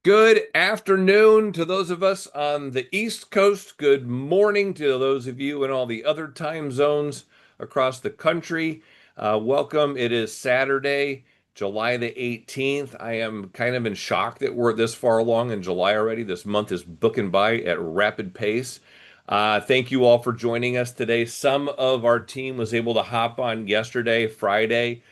Good afternoon to those of us on the East Coast. Good morning to those of you in all the other time zones across the country. Welcome. It is Saturday, July the 18th. I am kind of in shock that we're this far along in July already. This month is booking by at rapid pace. Thank you all for joining us today. Some of our team was able to hop on yesterday, Friday.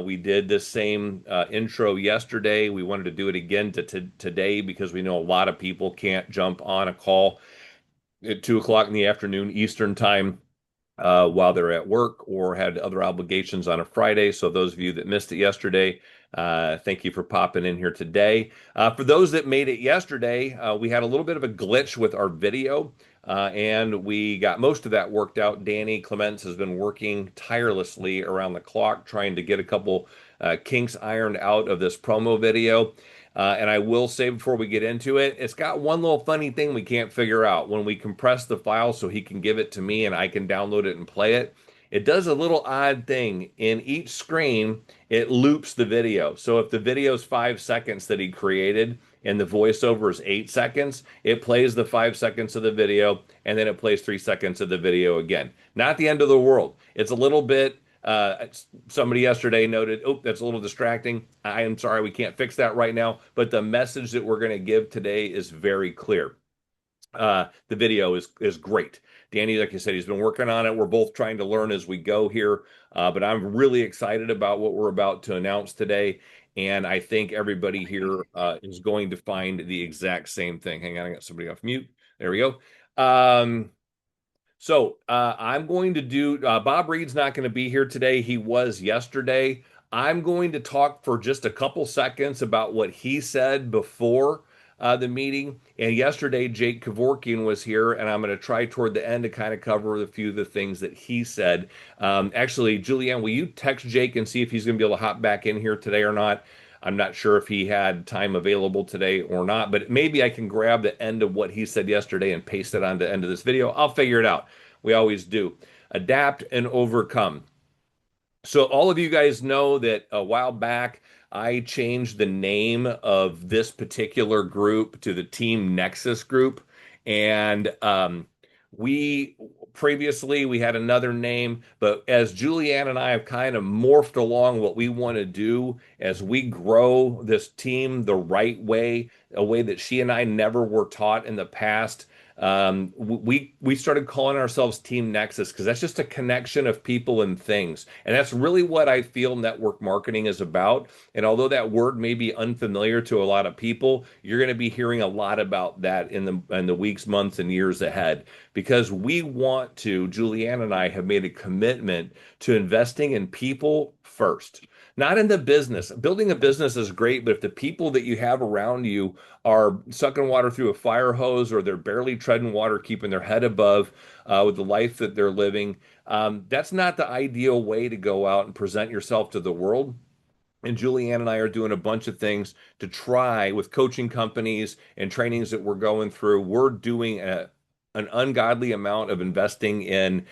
We did this same intro yesterday. We wanted to do it again today because we know a lot of people can't jump on a call at 2 o'clock in the afternoon Eastern time while they're at work or had other obligations on a Friday. So those of you that missed it yesterday, thank you for popping in here today. For those that made it yesterday, we had a little bit of a glitch with our video. And we got most of that worked out. Danny Clements has been working tirelessly around the clock trying to get a couple kinks ironed out of this promo video. And I will say before we get into it, it's got one little funny thing we can't figure out. When we compress the file so he can give it to me and I can download it and play it, it does a little odd thing. In each screen, it loops the video. So if the video is 5 seconds that he created and the voiceover is 8 seconds, it plays the 5 seconds of the video and then it plays 3 seconds of the video again. Not the end of the world. It's a little bit somebody yesterday noted, oh, that's a little distracting. I am sorry, we can't fix that right now. But the message that we're going to give today is very clear. The video is great. Danny, like I said, he's been working on it. We're both trying to learn as we go here. But I'm really excited about what we're about to announce today. And I think everybody here is going to find the exact same thing. Hang on, I got somebody off mute. There we go. I'm going to do, Bob Reid's not going to be here today. He was yesterday. I'm going to talk for just a couple seconds about what he said before the meeting. And yesterday, Jake Kevorkian was here, and I'm going to try toward the end to kind of cover a few of the things that he said. Actually, Julianne, will you text Jake and see if he's going to be able to hop back in here today or not? I'm not sure if he had time available today or not, but maybe I can grab the end of what he said yesterday and paste it on the end of this video. I'll figure it out. We always do. Adapt and overcome. So all of you guys know that a while back, I changed the name of this particular group to the Team Nexus group. And we previously we had another name, but as Julianne and I have kind of morphed along what we want to do as we grow this team the right way, a way that she and I never were taught in the past. We started calling ourselves Team Nexus because that's just a connection of people and things, and that's really what I feel network marketing is about. And although that word may be unfamiliar to a lot of people, you're going to be hearing a lot about that in the weeks, months, and years ahead because we want to. Julianne and I have made a commitment to investing in people first. Not in the business. Building a business is great, but if the people that you have around you are sucking water through a fire hose or they're barely treading water, keeping their head above with the life that they're living, that's not the ideal way to go out and present yourself to the world. And Julianne and I are doing a bunch of things to try with coaching companies and trainings that we're going through. We're doing an ungodly amount of investing in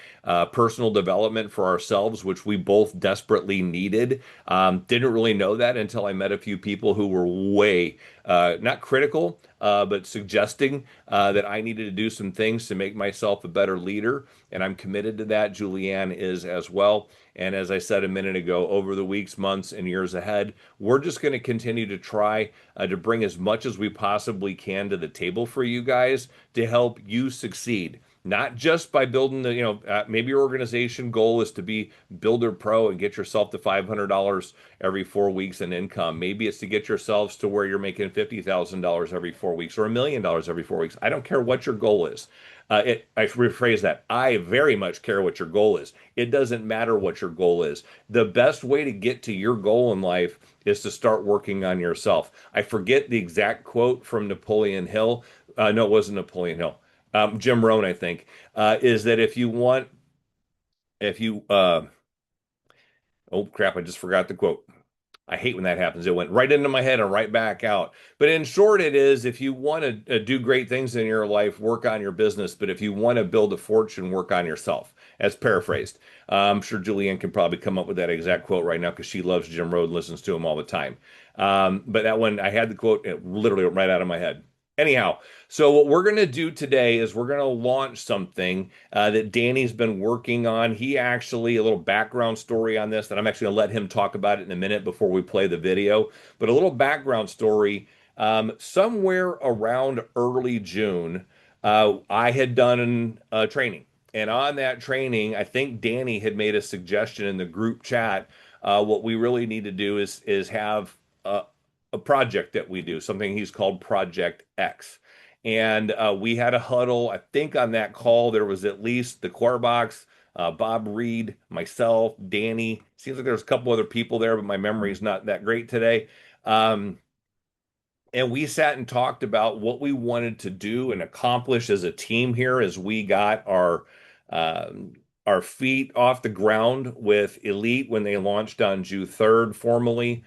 personal development for ourselves, which we both desperately needed. Didn't really know that until I met a few people who were way not critical, but suggesting that I needed to do some things to make myself a better leader. And I'm committed to that. Julianne is as well. And as I said a minute ago, over the weeks, months, and years ahead, we're just going to continue to try to bring as much as we possibly can to the table for you guys to help you succeed. Not just by building maybe your organization goal is to be Builder Pro and get yourself to $500 every 4 weeks in income. Maybe it's to get yourselves to where you're making $50,000 every 4 weeks or $1 million every 4 weeks. I don't care what your goal is. I rephrase that. I very much care what your goal is. It doesn't matter what your goal is. The best way to get to your goal in life is to start working on yourself. I forget the exact quote from Napoleon Hill. No, it wasn't Napoleon Hill. Jim Rohn, I think, is that if you, oh crap, I just forgot the quote. I hate when that happens. It went right into my head and right back out. But in short, it is if you want to do great things in your life, work on your business. But if you want to build a fortune, work on yourself. As paraphrased. I'm sure Julianne can probably come up with that exact quote right now because she loves Jim Rohn and listens to him all the time. But that one, I had the quote it literally right out of my head. Anyhow, so what we're going to do today is we're going to launch something that Danny's been working on. He actually, a little background story on this that I'm actually going to let him talk about it in a minute before we play the video. But a little background story. Somewhere around early June, I had done a training. And on that training, I think Danny had made a suggestion in the group chat. What we really need to do is have a project that we do, something he's called Project X. And we had a huddle. I think on that call there was at least the Querbach, Bob Reid, myself, Danny. Seems like there's a couple other people there, but my memory is not that great today. And we sat and talked about what we wanted to do and accomplish as a team here as we got um, our feet off the ground with Elite when they launched on June 3rd formally.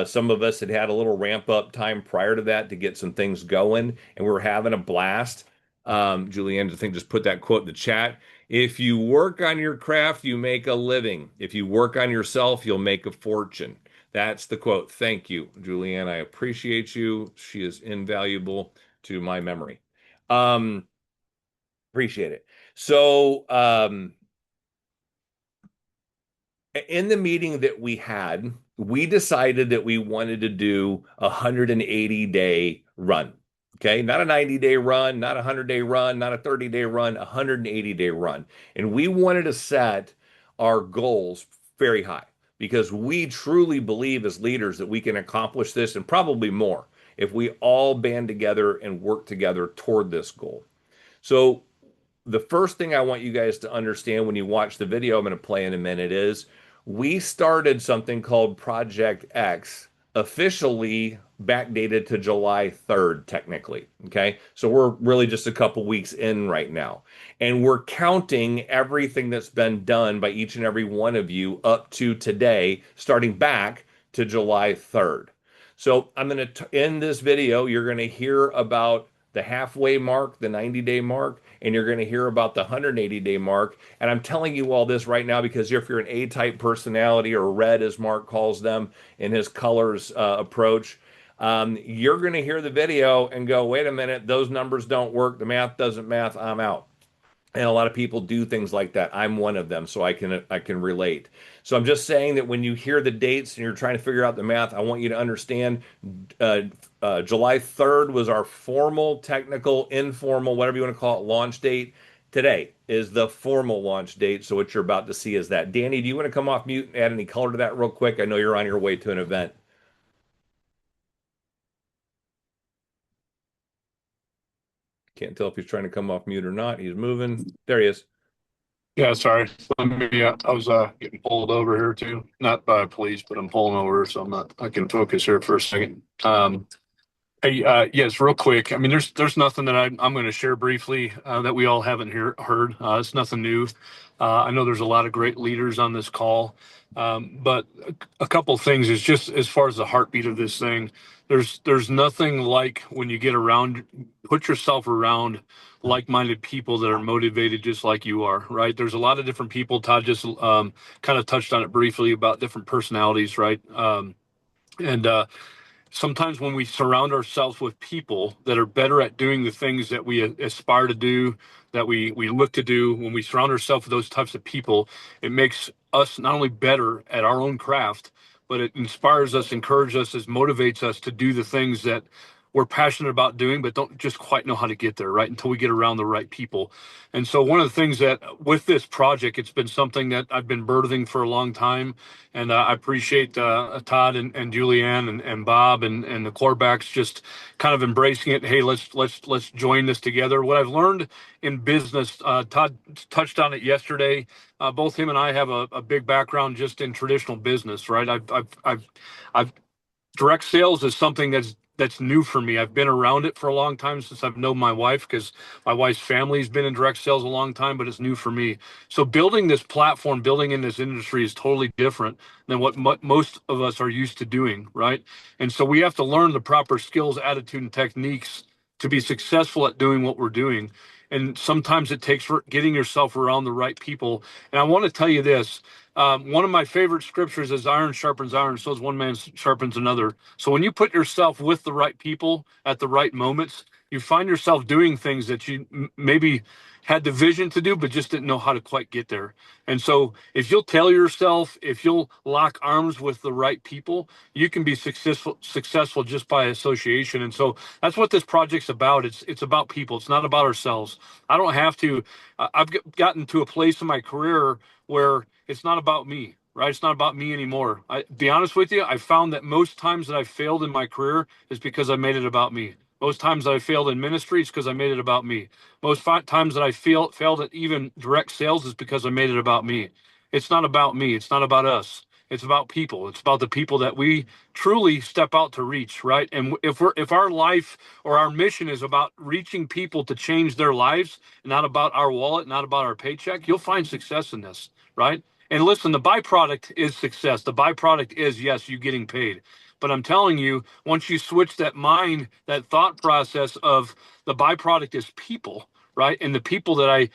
Some of us had had a little ramp up time prior to that to get some things going, and we were having a blast. Julianne, I think just put that quote in the chat. If you work on your craft, you make a living. If you work on yourself, you'll make a fortune. That's the quote. Thank you, Julianne. I appreciate you. She is invaluable to my memory. Appreciate it. So, in the meeting that we had, we decided that we wanted to do a 180-day run. Okay, not a 90-day run, not a 100-day run, not a 30-day run, a 180-day run. And we wanted to set our goals very high because we truly believe as leaders that we can accomplish this and probably more if we all band together and work together toward this goal. So the first thing I want you guys to understand when you watch the video I'm going to play in a minute is we started something called Project X, officially backdated to July 3rd, technically. Okay. So we're really just a couple weeks in right now. And we're counting everything that's been done by each and every one of you up to today, starting back to July 3rd. So I'm going to end this video. You're going to hear about the halfway mark, the 90-day mark, and you're going to hear about the 180-day mark. And I'm telling you all this right now because if you're an A-type personality or red, as Mark calls them in his colors approach, you're going to hear the video and go, wait a minute, those numbers don't work. The math doesn't math. I'm out. And a lot of people do things like that. I'm one of them, so I can relate. So I'm just saying that when you hear the dates and you're trying to figure out the math, I want you to understand July 3rd was our formal, technical, informal, whatever you want to call it, launch date. Today is the formal launch date. So what you're about to see is that. Danny, do you want to come off mute and add any color to that real quick? I know you're on your way to an event. Can't tell if he's trying to come off mute or not. He's moving. There he is. Yeah, sorry. Let me, I was getting pulled over here too, not by police, but I'm pulling over, so I can focus here for a second. Hey, yes, real quick. I mean, there's nothing that I'm going to share briefly that we all haven't heard. It's nothing new. I know there's a lot of great leaders on this call, but a couple things is just as far as the heartbeat of this thing. There's nothing like when you get around, put yourself around like-minded people that are motivated just like you are, right? There's a lot of different people. Todd just kind of touched on it briefly about different personalities, right? And sometimes when we surround ourselves with people that are better at doing the things that we aspire to do, that we look to do, when we surround ourselves with those types of people, it makes us not only better at our own craft, but it inspires us, encourages us, motivates us to do the things that we're passionate about doing, but don't just quite know how to get there, right? Until we get around the right people. And so one of the things that with this project, it's been something that I've been birthing for a long time. And I appreciate Todd and Julianne and Bob and the Querbachs just kind of embracing it. Hey, let's join this together. What I've learned in business, Todd touched on it yesterday. Both him and I have a big background just in traditional business, right? I've direct sales is something that's new for me. I've been around it for a long time since I've known my wife, because my wife's family's been in direct sales a long time, but it's new for me. So building this platform, building in this industry is totally different than what most of us are used to doing, right? And so we have to learn the proper skills, attitude, and techniques to be successful at doing what we're doing. And sometimes it takes for getting yourself around the right people. And I want to tell you this. One of my favorite scriptures is iron sharpens iron, so as one man sharpens another. So when you put yourself with the right people at the right moments, you find yourself doing things that you maybe had the vision to do, but just didn't know how to quite get there. And so if you'll tell yourself, if you'll lock arms with the right people, you can be successful just by association. And so that's what this project's about. It's about people. It's not about ourselves. I don't have to. I've gotten to a place in my career where it's not about me, right? It's not about me anymore. Be honest with you, I found that most times that I've failed in my career is because I made it about me. Most times that I failed in ministry is because I made it about me. Most times that I failed at even direct sales is because I made it about me. It's not about me. It's not about us. It's about people. It's about the people that we truly step out to reach, right? And if our life or our mission is about reaching people to change their lives, and not about our wallet, not about our paycheck, you'll find success in this, right? And listen, the byproduct is success. The byproduct is, yes, you getting paid. But I'm telling you, once you switch that mind, that thought process of the byproduct is people, right? And the people that I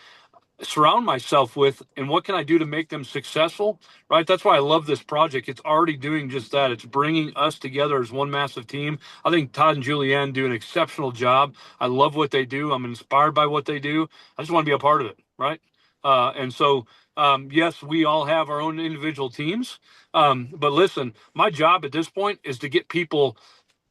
surround myself with, and what can I do to make them successful, right? That's why I love this project. It's already doing just that. It's bringing us together as one massive team. I think Todd and Julianne do an exceptional job. I love what they do. I'm inspired by what they do. I just want to be a part of it, right? And so yes, we all have our own individual teams, but listen, my job at this point is to get people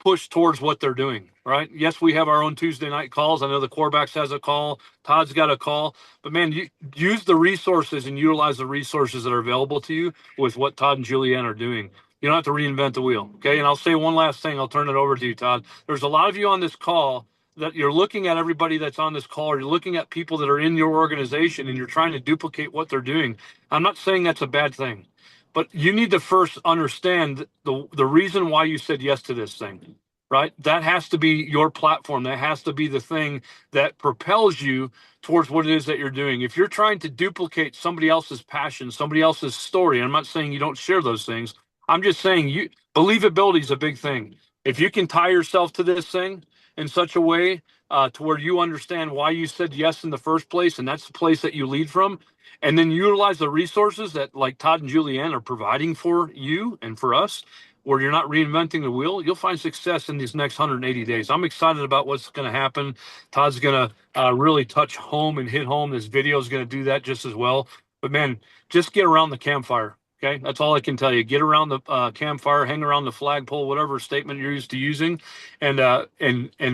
push towards what they're doing, right? Yes, we have our own Tuesday night calls. I know the Querbach has a call. Todd's got a call. But man, you use the resources and utilize the resources that are available to you with what Todd and Julianne are doing. You don't have to reinvent the wheel, okay? And I'll say one last thing. I'll turn it over to you, Todd. There's a lot of you on this call that you're looking at everybody that's on this call, or you're looking at people that are in your organization and you're trying to duplicate what they're doing. I'm not saying that's a bad thing. But you need to first understand the reason why you said yes to this thing, right? That has to be your platform. That has to be the thing that propels you towards what it is that you're doing. If you're trying to duplicate somebody else's passion, somebody else's story, and I'm not saying you don't share those things. I'm just saying believability is a big thing. If you can tie yourself to this thing in such a way to where you understand why you said yes in the first place, and that's the place that you lead from, and then utilize the resources that like Todd and Julianne are providing for you and for us, where you're not reinventing the wheel, you'll find success in these next 180 days. I'm excited about what's going to happen. Todd's going to really touch home and hit home. This video is going to do that just as well. But man, just get around the campfire. Okay, that's all I can tell you. Get around the campfire, hang around the flagpole, whatever statement you're used to using, and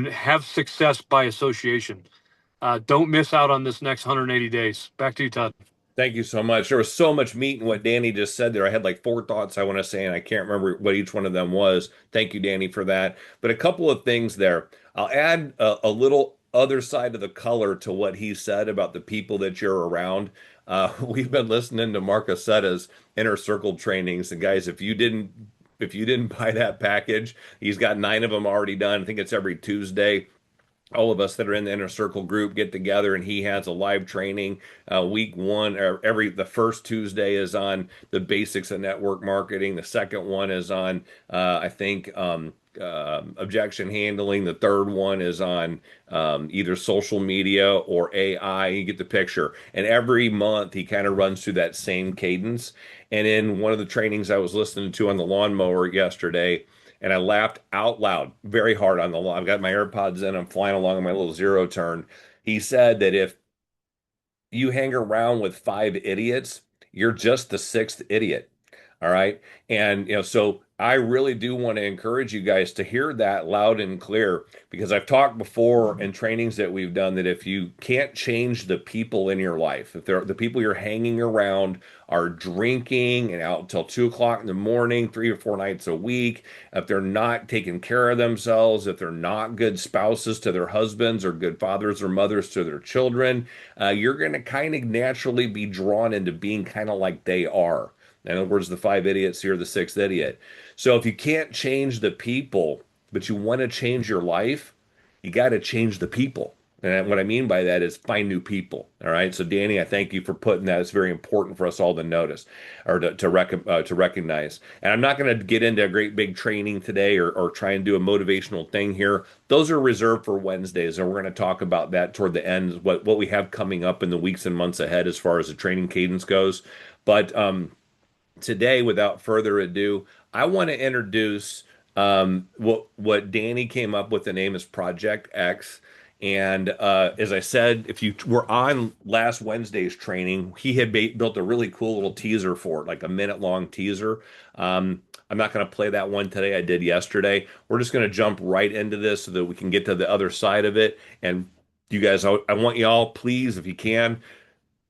have success by association. Don't miss out on this next 180 days. Back to you, Todd. Thank you so much. There was so much meat in what Danny just said there. I had like four thoughts I want to say, and I can't remember what each one of them was. Thank you, Danny, for that. But a couple of things there. I'll add a little other side of the color to what he said about the people that you're around. We've been listening to Mark Acetta's Inner Circle trainings, and guys, if you didn't buy that package, he's got 9 of them already done. I think it's every Tuesday. All of us that are in the inner circle group get together, and he has a live training week one, or the first Tuesday is on the basics of network marketing. The second one is on I think objection handling. The third one is on either social media or AI. You get the picture. And every month he kind of runs through that same cadence. And in one of the trainings I was listening to on the lawnmower yesterday, and I laughed out loud very hard on the lawn. I've got my AirPods in. I'm flying along on my little zero turn. He said that if you hang around with 5 idiots, you're just the sixth idiot. All right. And, so I really do want to encourage you guys to hear that loud and clear, because I've talked before in trainings that we've done that if you can't change the people in your life, if they're the people you're hanging around are drinking and out until 2 o'clock in the morning, 3 or 4 nights a week, if they're not taking care of themselves, if they're not good spouses to their husbands or good fathers or mothers to their children, you're going to kind of naturally be drawn into being kind of like they are. In other words, the 5 idiots, you're the sixth idiot. So if you can't change the people, but you want to change your life, you got to change the people. And what I mean by that is find new people. All right. So Danny, I thank you for putting that. It's very important for us all to notice or to recognize. And I'm not going to get into a great big training today or try and do a motivational thing here. Those are reserved for Wednesdays, and we're going to talk about that toward the end, what we have coming up in the weeks and months ahead as far as the training cadence goes. But today, without further ado, I want to introduce what Danny came up with. The name is Project X. And as I said, if you were on last Wednesday's training, he had built a really cool little teaser for it, like a minute long teaser. I'm not going to play that one today. I did yesterday. We're just going to jump right into this so that we can get to the other side of it. And you guys, I want y'all, please, if you can,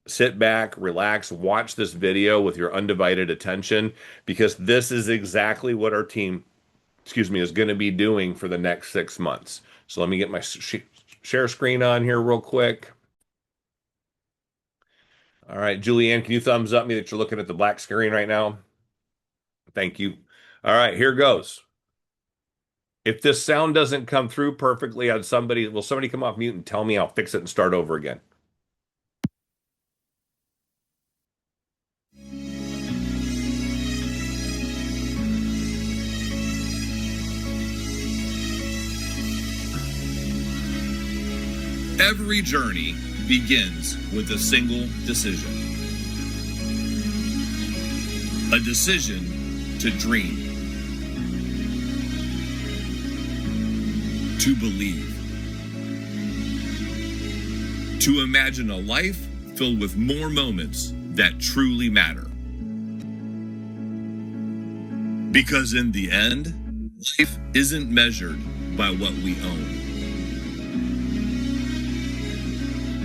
sit back, relax, watch this video with your undivided attention because this is exactly what our team, is going to be doing for the next 6 months. So let me get my share screen on here real quick. All right, Julianne, can you thumbs up me that you're looking at the black screen right now? Thank you. All right, here goes. If this sound doesn't come through perfectly on somebody, will somebody come off mute and tell me? I'll fix it and start over again. Every journey begins with a single decision. A decision to dream, to believe, to imagine a life filled with more moments that truly matter. Because in the end, life isn't measured by what we own.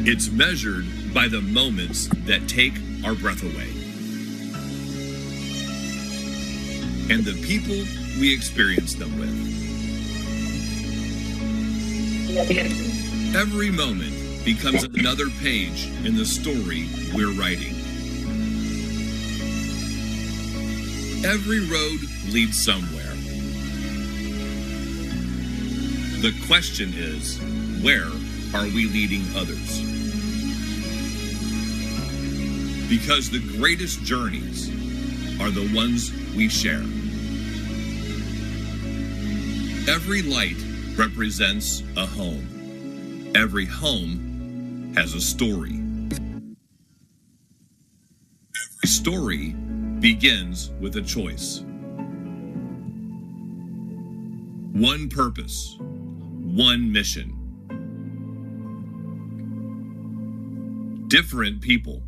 It's measured by the moments that take our breath away. And the people we experience them with. Every moment becomes another page in the story we're writing. Every road leads somewhere. The question is, where are we leading others? Because the greatest journeys are the ones we share. Every light represents a home. Every home has a story. Every story begins with a choice. One purpose, one mission. Different people,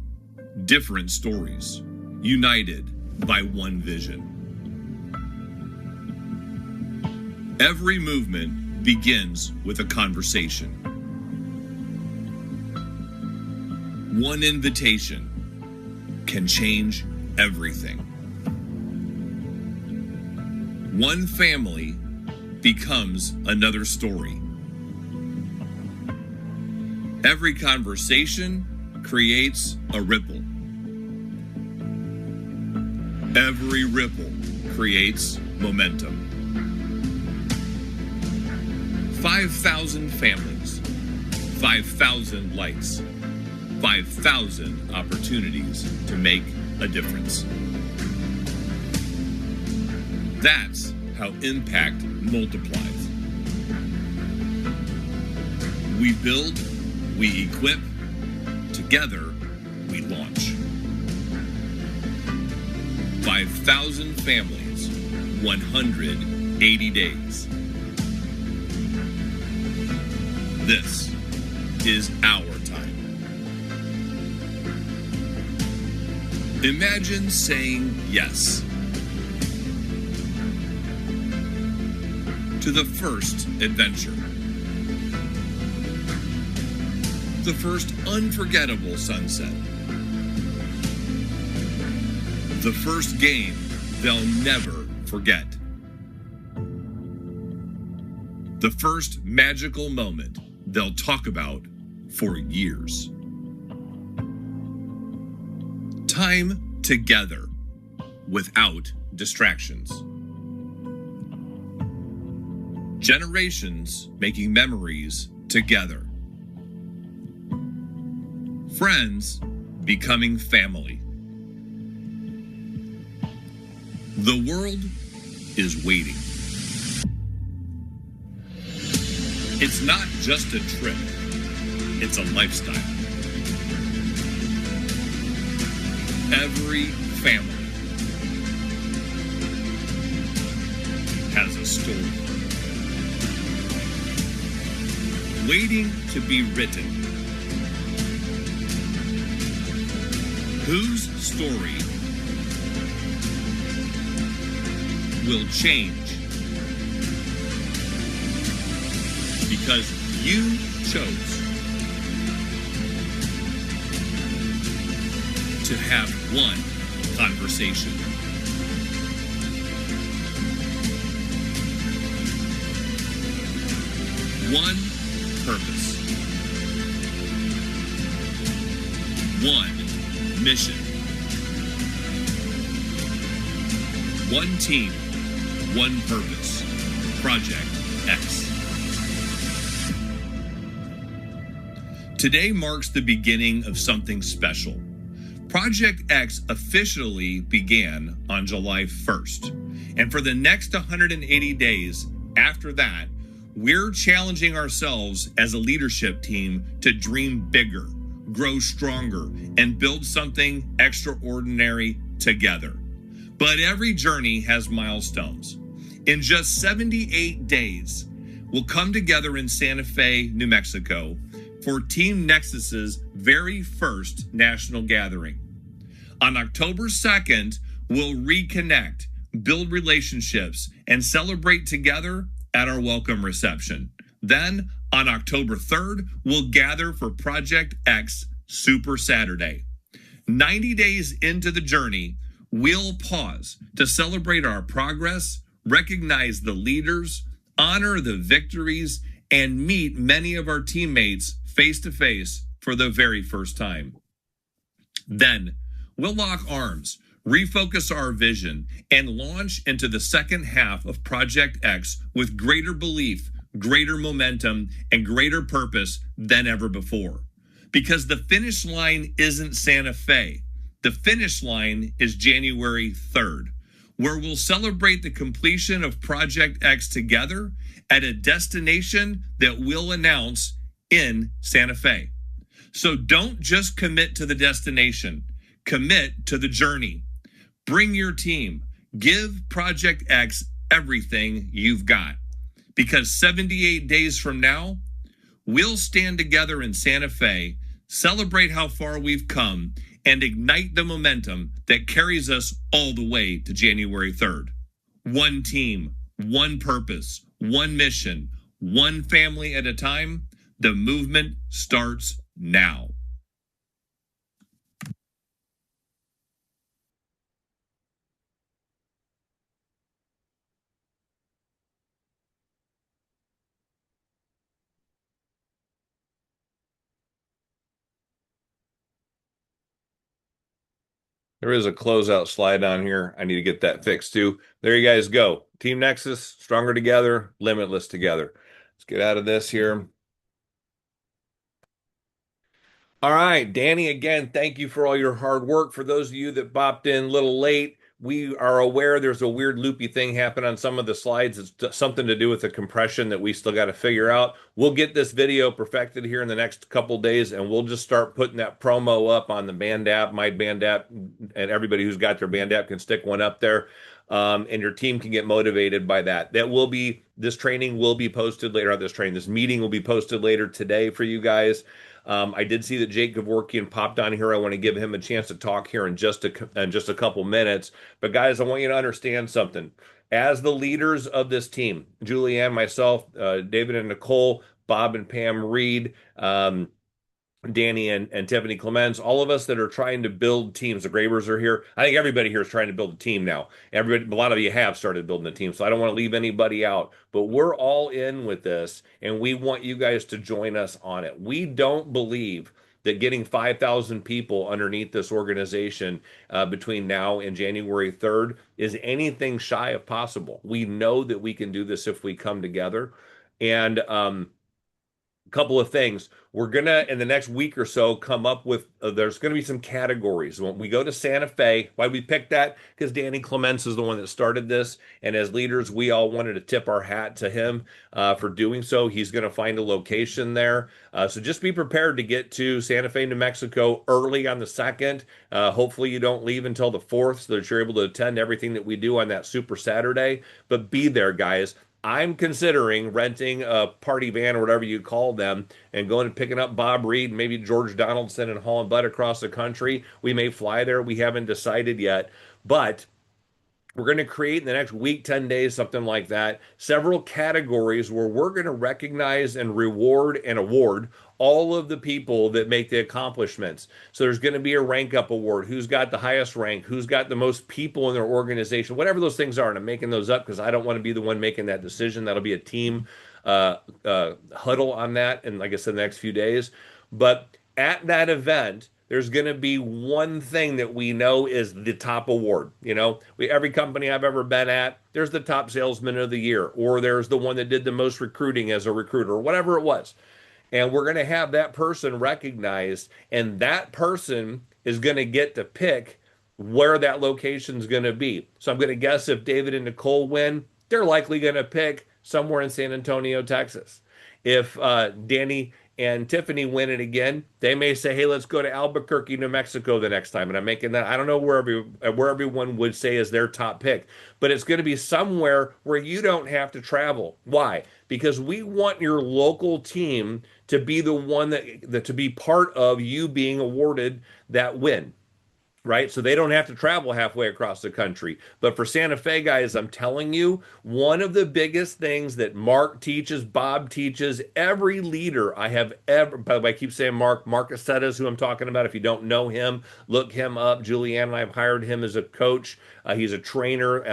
different stories, united by one vision. Every movement begins with a conversation. One invitation can change everything. One family becomes another story. Every conversation creates a ripple. Every ripple creates momentum. 5,000 families, 5,000 lights, 5,000 opportunities to make a difference. That's how impact multiplies. We build, we equip, together we launch. 5,000 families, 180 days. This is our time. Imagine saying yes to the first adventure, the first unforgettable sunset, the first game they'll never forget, the first magical moment they'll talk about for years. Time together without distractions. Generations making memories together. friends becoming family. The world is waiting. It's not just a trip, it's a lifestyle. Every family has a story waiting to be written. Whose story will change because you chose to have one conversation. One purpose. One mission. One team. One purpose. Project X. Today marks the beginning of something special. Project X officially began on July 1st. And for the next 180 days after that, we're challenging ourselves as a leadership team to dream bigger, grow stronger, and build something extraordinary together. But every journey has milestones. In just 78 days, we'll come together in Santa Fe, New Mexico for Team Nexus's very first national gathering. On October 2nd, we'll reconnect, build relationships, and celebrate together at our welcome reception. Then, on October 3rd, we'll gather for Project X Super Saturday. 90 days into the journey, we'll pause to celebrate our progress, recognize the leaders, honor the victories, and meet many of our teammates face to face for the very first time. Then, we'll lock arms, refocus our vision, and launch into the second half of Project X with greater belief, greater momentum, and greater purpose than ever before. Because the finish line isn't Santa Fe. The finish line is January 3rd, where we'll celebrate the completion of Project X together at a destination that we'll announce in Santa Fe. So don't just commit to the destination, commit to the journey. Bring your team. Give Project X everything you've got. Because 78 days from now, we'll stand together in Santa Fe, celebrate how far we've come, and ignite the momentum that carries us all the way to January 3rd. One team, one purpose, one mission, one family at a time. The movement starts now. There is a closeout slide on here. I need to get that fixed too. There you guys go. Team Nexus, stronger together, limitless together. Let's get out of this here. All right, Danny, again, thank you for all your hard work. For those of you that bopped in a little late, we are aware there's a weird loopy thing happen on some of the slides. It's something to do with the compression that we still got to figure out. We'll get this video perfected here in the next couple days, and we'll just start putting that promo up on the Band app, my Band app, and everybody who's got their Band app can stick one up there. And your team can get motivated by that. This training will be posted later. This meeting will be posted later today for you guys. I did see that Jake Kevorkian popped on here. I want to give him a chance to talk here in just a couple minutes. But guys, I want you to understand something. As the leaders of this team, Julianne, myself, David and Necole, Bob and Pam Reid, Danny and Tiffany Clements, all of us that are trying to build teams. The Gravers are here. I think everybody here is trying to build a team now. A lot of you have started building a team, so I don't want to leave anybody out. But we're all in with this, and we want you guys to join us on it. We don't believe that getting 5,000 people underneath this organization between now and January 3rd is anything shy of possible. We know that we can do this if we come together. And couple of things. We're gonna in the next week or so come up with there's gonna be some categories. When we go to Santa Fe, why we picked that? Because Danny Clements is the one that started this, and as leaders, we all wanted to tip our hat to him for doing so. He's gonna find a location there, so just be prepared to get to Santa Fe, New Mexico early on the 2nd. Hopefully, you don't leave until the 4th, so that you're able to attend everything that we do on that Super Saturday. But be there, guys. I'm considering renting a party van or whatever you call them and going and picking up Bob Reid, maybe George Donaldson and hauling butt across the country. We may fly there. We haven't decided yet, but we're going to create in the next week, 10 days, something like that, several categories where we're going to recognize and reward and award all of the people that make the accomplishments. So there's going to be a rank up award. Who's got the highest rank? Who's got the most people in their organization? Whatever those things are. And I'm making those up because I don't want to be the one making that decision. That'll be a team huddle on that. And like I said, the next few days. But at that event, there's going to be one thing that we know is the top award. Every company I've ever been at, there's the top salesman of the year, or there's the one that did the most recruiting as a recruiter, or whatever it was. And we're going to have that person recognized, and that person is going to get to pick where that location is going to be. So I'm going to guess if David and Necole win, they're likely going to pick somewhere in San Antonio, Texas. If Danny and Tiffany win it again, they may say, hey, let's go to Albuquerque, New Mexico the next time. And I'm making that, I don't know where everyone would say is their top pick, but it's going to be somewhere where you don't have to travel. Why? Because we want your local team to be the one that to be part of you being awarded that win. Right? So they don't have to travel halfway across the country. But for Santa Fe guys, I'm telling you, one of the biggest things that Mark teaches, Bob teaches, every leader I have ever, by the way, I keep saying Mark Aceta is who I'm talking about. If you don't know him, look him up. Julianne and I have hired him as a coach. He's a trainer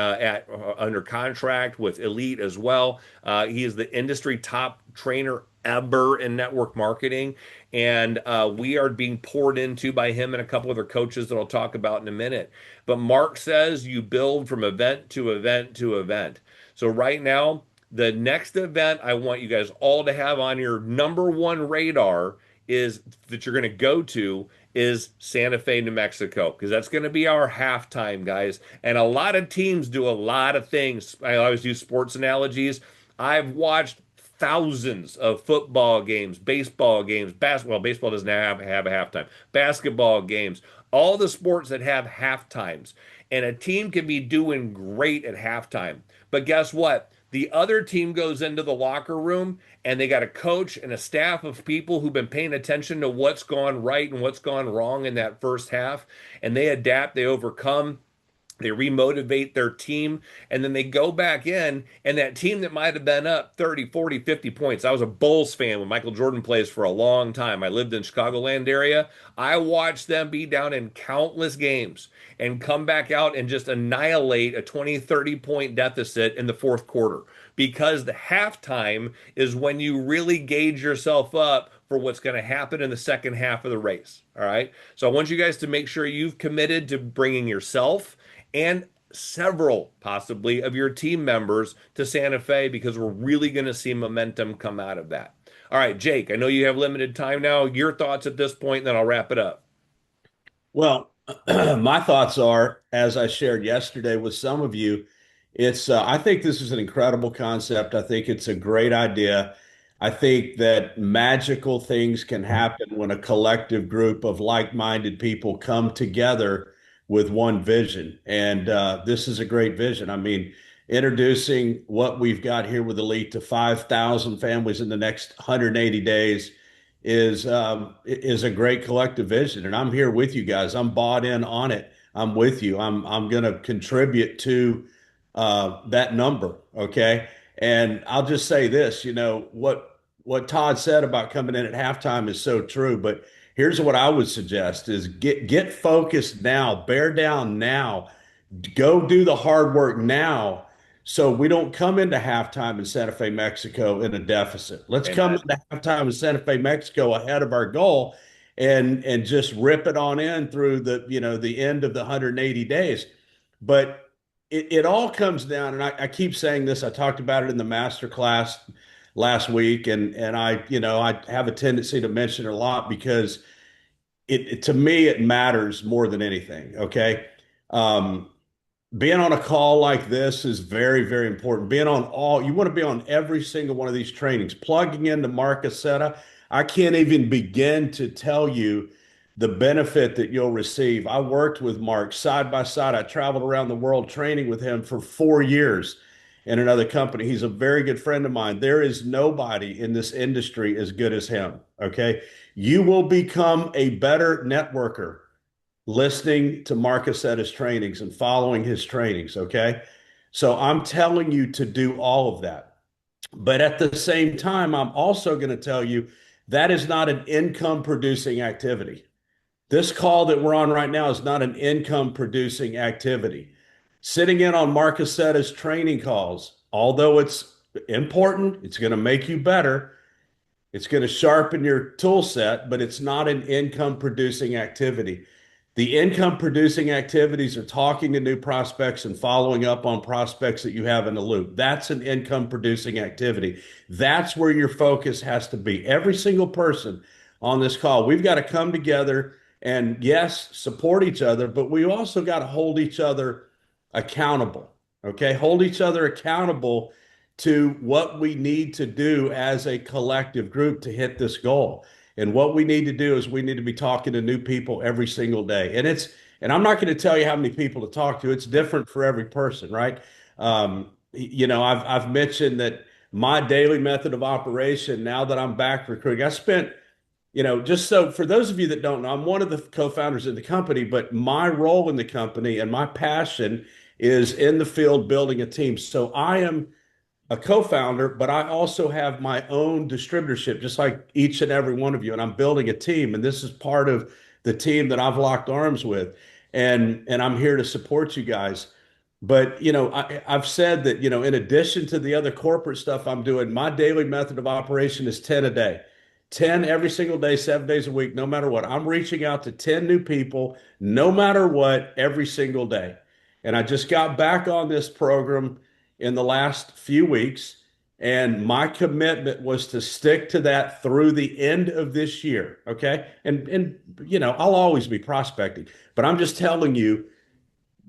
under contract with Elite as well. He is the industry top trainer ever in network marketing. And we are being poured into by him and a couple other coaches that I'll talk about in a minute. But Mark says you build from event to event to event. So right now, the next event I want you guys all to have on your number one radar is that you're going to go to is Santa Fe, New Mexico, because that's going to be our halftime, guys. And a lot of teams do a lot of things. I always use sports analogies. I've watched thousands of football games, baseball games, basketball. Baseball doesn't have a halftime. Basketball games, all the sports that have halftimes. And a team can be doing great at halftime. But guess what? The other team goes into the locker room and they got a coach and a staff of people who've been paying attention to what's gone right and what's gone wrong in that first half. And they adapt, they overcome. They remotivate their team, and then they go back in, and that team that might have been up 30, 40, 50 points. I was a Bulls fan when Michael Jordan plays for a long time. I lived in Chicagoland area. I watched them be down in countless games and come back out and just annihilate a 20, 30 point deficit in the fourth quarter. Because the halftime is when you really gauge yourself up for what's going to happen in the second half of the race. All right. So I want you guys to make sure you've committed to bringing yourself and several possibly of your team members to Santa Fe because we're really going to see momentum come out of that. All right, Jake, I know you have limited time now. Your thoughts at this point, then I'll wrap it up. Well, my thoughts are, as I shared yesterday with some of you, I think this is an incredible concept. I think it's a great idea. I think that magical things can happen when a collective group of like-minded people come together with one vision. And this is a great vision. I mean, introducing what we've got here with Elite to 5,000 families in the next 180 days is a great collective vision. And I'm here with you guys. I'm bought in on it. I'm with you. I'm going to contribute to that number. Okay. And I'll just say this, what Todd said about coming in at halftime is so true, but here's what I would suggest is get focused now, bear down now, go do the hard work now so we don't come into halftime in Santa Fe, Mexico in a deficit. Let's come into halftime in Santa Fe, Mexico ahead of our goal and just rip it on in through the end of the 180 days. But it all comes down, and I keep saying this, I talked about it in the master class last week, and I have a tendency to mention it a lot because to me it matters more than anything. Okay. Um, Being on a call like this is very, very important. You want to be on every single one of these trainings, plugging into Marcusetta. I can't even begin to tell you the benefit that you'll receive. I worked with Mark side by side. I traveled around the world training with him for 4 years in another company. He's a very good friend of mine. There is nobody in this industry as good as him. Okay. You will become a better networker listening to Marcus at his trainings and following his trainings. Okay. So I'm telling you to do all of that. But at the same time, I'm also going to tell you that is not an income producing activity. This call that we're on right now is not an income producing activity. Sitting in on Marcusetta's training calls, although it's important, it's going to make you better. It's going to sharpen your tool set, but it's not an income producing activity. The income producing activities are talking to new prospects and following up on prospects that you have in the loop. That's an income producing activity. That's where your focus has to be. Every single person on this call, we've got to come together and, yes, support each other, but we also got to hold each other accountable. Okay. Hold each other accountable to what we need to do as a collective group to hit this goal. And what we need to do is we need to be talking to new people every single day. And I'm not going to tell you how many people to talk to. It's different for every person, right? I've mentioned that my daily method of operation, now that I'm back recruiting, I spent, just so for those of you that don't know, I'm one of the co-founders of the company, but my role in the company and my passion is in the field building a team. So I am a co-founder, but I also have my own distributorship, just like each and every one of you. And I'm building a team, and this is part of the team that I've locked arms with, and I'm here to support you guys. But I've said that in addition to the other corporate stuff I'm doing, my daily method of operation is 10 a day, 10 every single day, 7 days a week, no matter what. I'm reaching out to 10 new people, no matter what, every single day. And I just got back on this program in the last few weeks. And my commitment was to stick to that through the end of this year. Okay. And I'll always be prospecting, but I'm just telling you,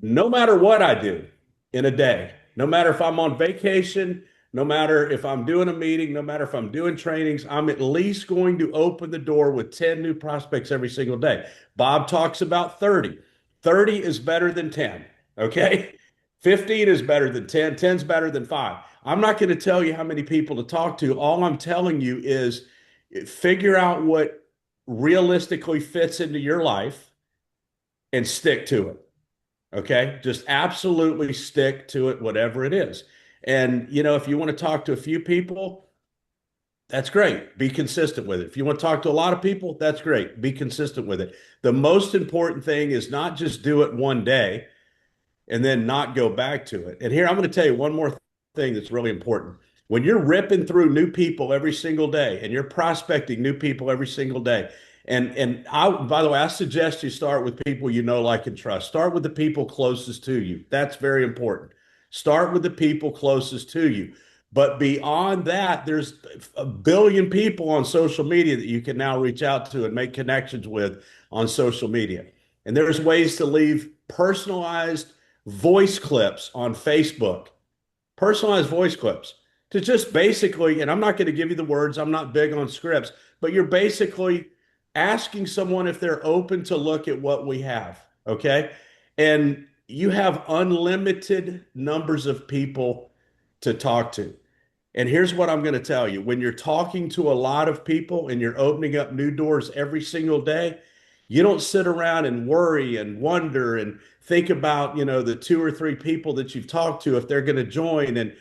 no matter what I do in a day, no matter if I'm on vacation, no matter if I'm doing a meeting, no matter if I'm doing trainings, I'm at least going to open the door with 10 new prospects every single day. Bob talks about 30. 30 is better than 10. Okay. 15 is better than 10. 10 is better than 5. I'm not going to tell you how many people to talk to. All I'm telling you is figure out what realistically fits into your life and stick to it. Okay. Just absolutely stick to it, whatever it is. And, if you want to talk to a few people, that's great. Be consistent with it. If you want to talk to a lot of people, that's great. Be consistent with it. The most important thing is not just do it one day and then not go back to it. And here, I'm going to tell you one more thing that's really important. When you're ripping through new people every single day and you're prospecting new people every single day, by the way, I suggest you start with people you know, like, and trust. Start with the people closest to you. That's very important. Start with the people closest to you. But beyond that, there's a billion people on social media that you can now reach out to and make connections with on social media. And there's ways to leave personalized voice clips on Facebook, personalized voice clips to just basically, and I'm not going to give you the words, I'm not big on scripts, but you're basically asking someone if they're open to look at what we have. Okay. And you have unlimited numbers of people to talk to. And here's what I'm going to tell you. When you're talking to a lot of people and you're opening up new doors every single day, you don't sit around and worry and wonder and think about, the two or three people that you've talked to, if they're going to join. And,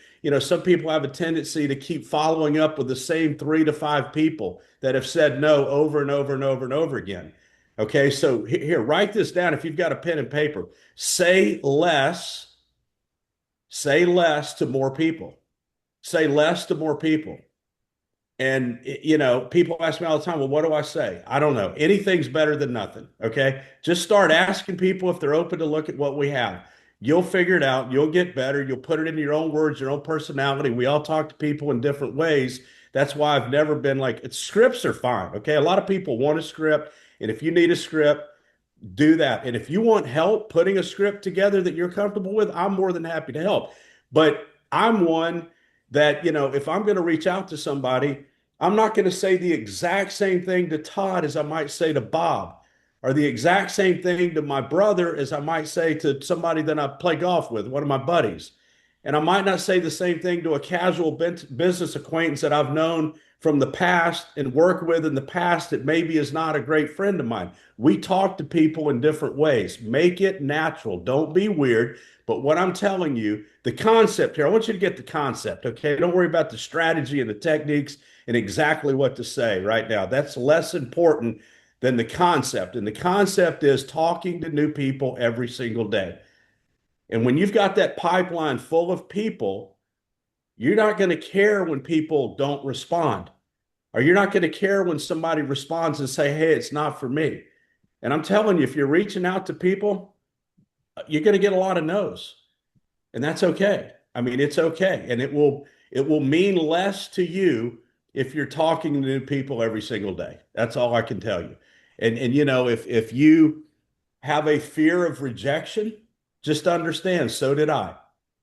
some people have a tendency to keep following up with the same 3 to 5 people that have said no over and over and over and over again. Okay. So here, write this down. If you've got a pen and paper, say less to more people. Say less to more people. And, people ask me all the time, well, what do I say? I don't know. Anything's better than nothing. Okay. Just start asking people if they're open to look at what we have. You'll figure it out. You'll get better. You'll put it in your own words, your own personality. We all talk to people in different ways. That's why I've never been like, scripts are fine. Okay. A lot of people want a script. And if you need a script, do that. And if you want help putting a script together that you're comfortable with, I'm more than happy to help. But I'm one that, if I'm going to reach out to somebody, I'm not going to say the exact same thing to Todd as I might say to Bob, or the exact same thing to my brother as I might say to somebody that I play golf with, one of my buddies. And I might not say the same thing to a casual business acquaintance that I've known from the past and worked with in the past that maybe is not a great friend of mine. We talk to people in different ways. Make it natural. Don't be weird. But what I'm telling you, the concept here, I want you to get the concept, okay? Don't worry about the strategy and the techniques and exactly what to say right now. That's less important than the concept. And the concept is talking to new people every single day. And when you've got that pipeline full of people, you're not going to care when people don't respond, or you're not going to care when somebody responds and say, hey, it's not for me. And I'm telling you, if you're reaching out to people, you're going to get a lot of no's. And that's okay. I mean, it's okay. And it will mean less to you if you're talking to new people every single day. That's all I can tell you. And if you have a fear of rejection, just understand, so did I.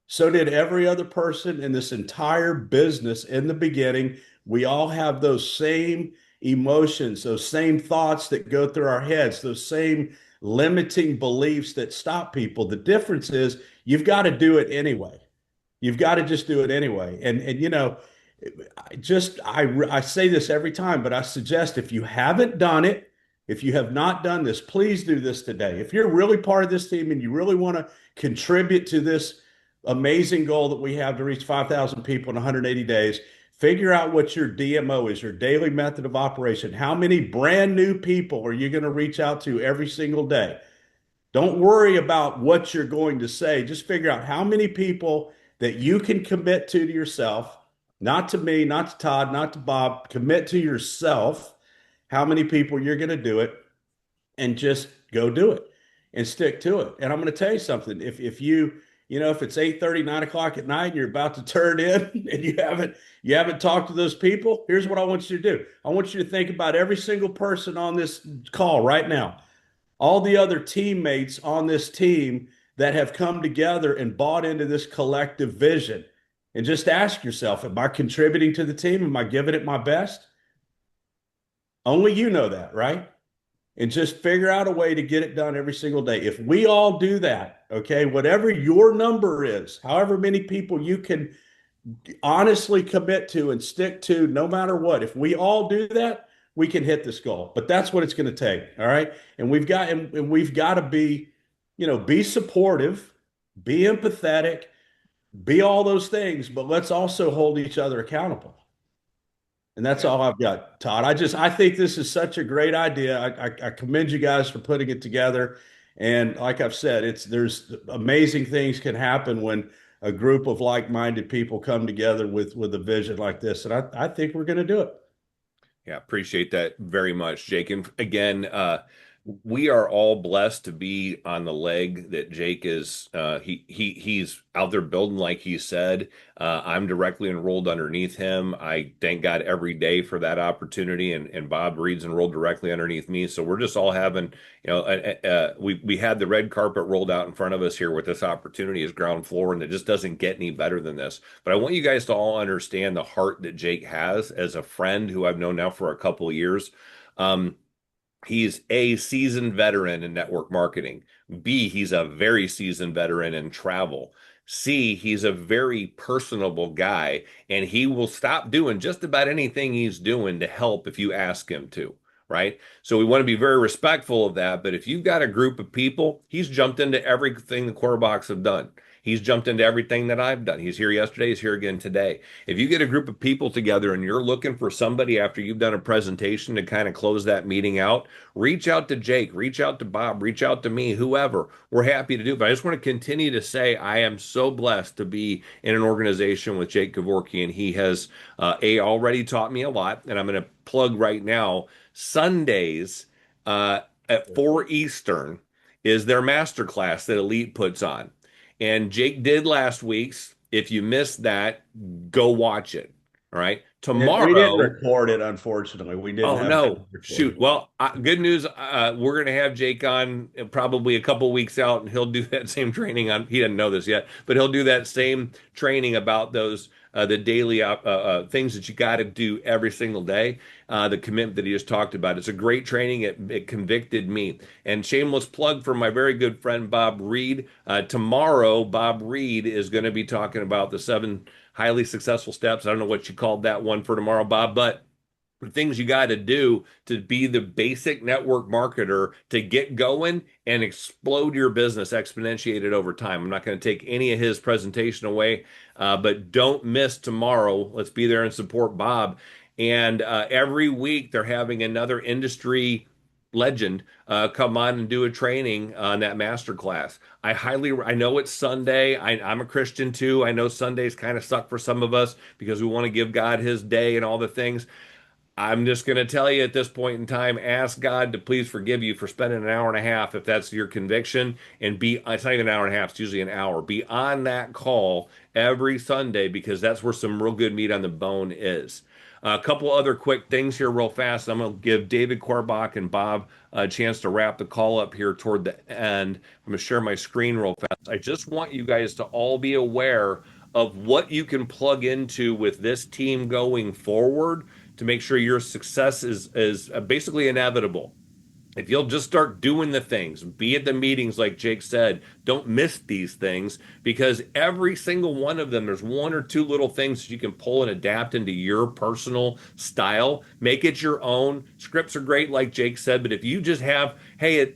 So did every other person in this entire business in the beginning. We all have those same emotions, those same thoughts that go through our heads, those same limiting beliefs that stop people. The difference is you've got to do it anyway. You've got to just do it anyway. And I say this every time, but I suggest if you haven't done it, if you have not done this, please do this today. If you're really part of this team and you really want to contribute to this amazing goal that we have to reach 5,000 people in 180 days, figure out what your DMO is, your daily method of operation. How many brand new people are you going to reach out to every single day? Don't worry about what you're going to say. Just figure out how many people that you can commit to yourself, not to me, not to Todd, not to Bob. Commit to yourself how many people you're going to do it, and just go do it and stick to it. And I'm going to tell you something. If if it's 8:30, 9 o'clock at night and you're about to turn in and you haven't talked to those people, here's what I want you to do. I want you to think about every single person on this call right now, all the other teammates on this team that have come together and bought into this collective vision. And just ask yourself, am I contributing to the team? Am I giving it my best? Only you know that, right? And just figure out a way to get it done every single day. If we all do that, okay, whatever your number is, however many people you can honestly commit to and stick to, no matter what, if we all do that, we can hit this goal. But that's what it's going to take. All right. And we've got to be supportive, be empathetic, be all those things, but let's also hold each other accountable. And that's all I've got, Todd. I think this is such a great idea. I commend you guys for putting it together. And like I've said, there's amazing things can happen when a group of like-minded people come together with a vision like this. And I think we're going to do it. Yeah, appreciate that very much, Jake. And again, we are all blessed to be on the leg that Jake is. He's out there building, like he said. I'm directly enrolled underneath him. I thank God every day for that opportunity. And Bob Reid's enrolled directly underneath me. So we're just all having, we had the red carpet rolled out in front of us here with this opportunity as ground floor, and it just doesn't get any better than this. But I want you guys to all understand the heart that Jake has as a friend who I've known now for a couple of years. He's a seasoned veteran in network marketing. B, he's a very seasoned veteran in travel. C, he's a very personable guy, and he will stop doing just about anything he's doing to help if you ask him to, right? So we want to be very respectful of that. But if you've got a group of people, he's jumped into everything the Querbachs have done. He's jumped into everything that I've done. He's here yesterday. He's here again today. If you get a group of people together and you're looking for somebody after you've done a presentation to kind of close that meeting out, reach out to Jake, reach out to Bob, reach out to me, whoever. We're happy to do it. But I just want to continue to say I am so blessed to be in an organization with Jake Kevorkian. He has already taught me a lot, and I'm going to plug right now. Sundays at 4 Eastern is their masterclass that Elite puts on. And Jake did last week's. If you missed that, go watch it. All right. We didn't Tomorrow, record it, unfortunately. We didn't oh have time to no, record shoot. it. Well, good news. We're going to have Jake on probably a couple weeks out, and he'll do that same training on. He doesn't know this yet, but he'll do that same training about those the daily things that you got to do every single day. The commitment that he just talked about. It's a great training. It convicted me. And shameless plug for my very good friend Bob Reid. Tomorrow, Bob Reid is going to be talking about the 7 highly successful steps. I don't know what you called that one for tomorrow, Bob, but the things you got to do to be the basic network marketer to get going and explode your business exponentiated over time. I'm not going to take any of his presentation away, but don't miss tomorrow. Let's be there and support Bob. And every week they're having another industry legend come on and do a training on that master class. I know it's Sunday. I'm a Christian too. I know Sundays kind of suck for some of us because we want to give God his day and all the things. I'm just going to tell you at this point in time, ask God to please forgive you for spending an hour and a half if that's your conviction, and it's not even an hour and a half, it's usually an hour. Be on that call every Sunday because that's where some real good meat on the bone is. A couple other quick things here, real fast. I'm going to give David Querbach and Bob a chance to wrap the call up here toward the end. I'm going to share my screen real fast. I just want you guys to all be aware of what you can plug into with this team going forward to make sure your success is basically inevitable. If you'll just start doing the things, be at the meetings like Jake said, don't miss these things because every single one of them, there's one or two little things that you can pull and adapt into your personal style. Make it your own. Scripts are great, like Jake said, but if you just have, hey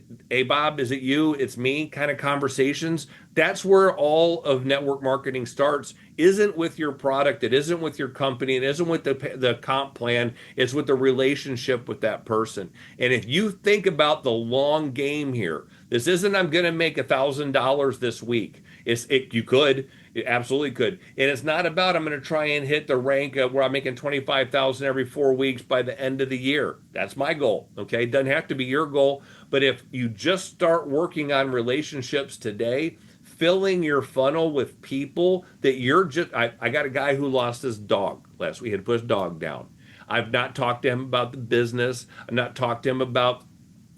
Bob, is it you? It's me kind of conversations, that's where all of network marketing starts. Isn't with your product, it isn't with your company, it isn't with the comp plan, it's with the relationship with that person. And if you think about the long game here, this isn't I'm going to make $1,000 this week. You could, it absolutely could, and it's not about I'm going to try and hit the rank of where I'm making 25,000 every 4 weeks by the end of the year. That's my goal. Okay, it doesn't have to be your goal, but if you just start working on relationships today, filling your funnel with people that you're just I got a guy who lost his dog last week. He had to put his dog down. I've not talked to him about the business. I've not talked to him about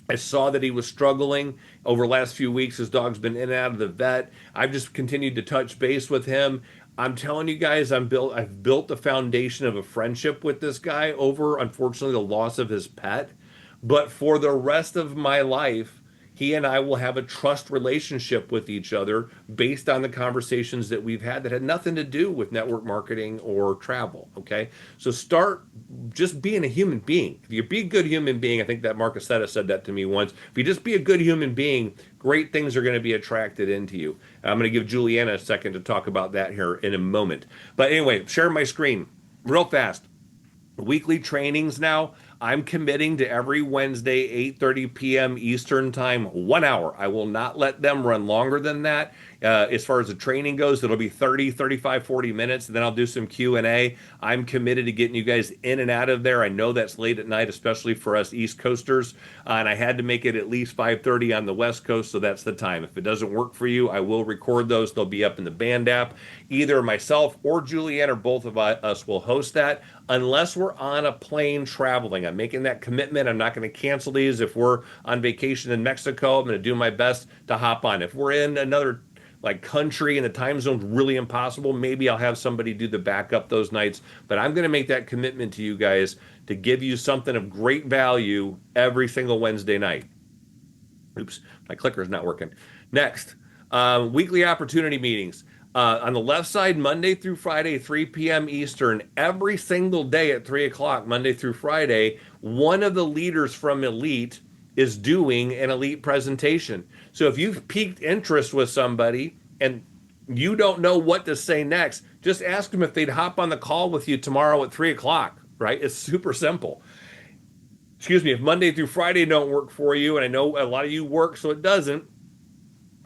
I saw that he was struggling over the last few weeks. His dog's been in and out of the vet. I've just continued to touch base with him. I'm telling you guys, I've built the foundation of a friendship with this guy over, unfortunately, the loss of his pet. But for the rest of my life, he and I will have a trust relationship with each other based on the conversations that we've had that had nothing to do with network marketing or travel. Okay. So start just being a human being. If you be a good human being, I think that Mark Aceta said that to me once. If you just be a good human being, great things are going to be attracted into you. I'm going to give Juliana a second to talk about that here in a moment. But anyway, share my screen real fast. Weekly trainings now. I'm committing to every Wednesday, 8:30 p.m. Eastern time, 1 hour. I will not let them run longer than that. As far as the training goes, it'll be 30, 35, 40 minutes, and then I'll do some Q&A. I'm committed to getting you guys in and out of there. I know that's late at night, especially for us East Coasters, and I had to make it at least 5:30 on the West Coast, so that's the time. If it doesn't work for you, I will record those. They'll be up in the Band app. Either myself or Julianne or both of us will host that unless we're on a plane traveling. I'm making that commitment. I'm not going to cancel these. If we're on vacation in Mexico, I'm going to do my best to hop on. If we're in another like country and the time zone's really impossible, maybe I'll have somebody do the backup those nights. But I'm going to make that commitment to you guys to give you something of great value every single Wednesday night. Oops, my clicker's not working. Next, weekly opportunity meetings. On the left side, Monday through Friday, 3 p.m. Eastern, every single day at 3 o'clock, Monday through Friday, one of the leaders from Elite is doing an Elite presentation. So if you've piqued interest with somebody and you don't know what to say next, just ask them if they'd hop on the call with you tomorrow at 3 o'clock, right? It's super simple. Excuse me, if Monday through Friday don't work for you, and I know a lot of you work, so it doesn't,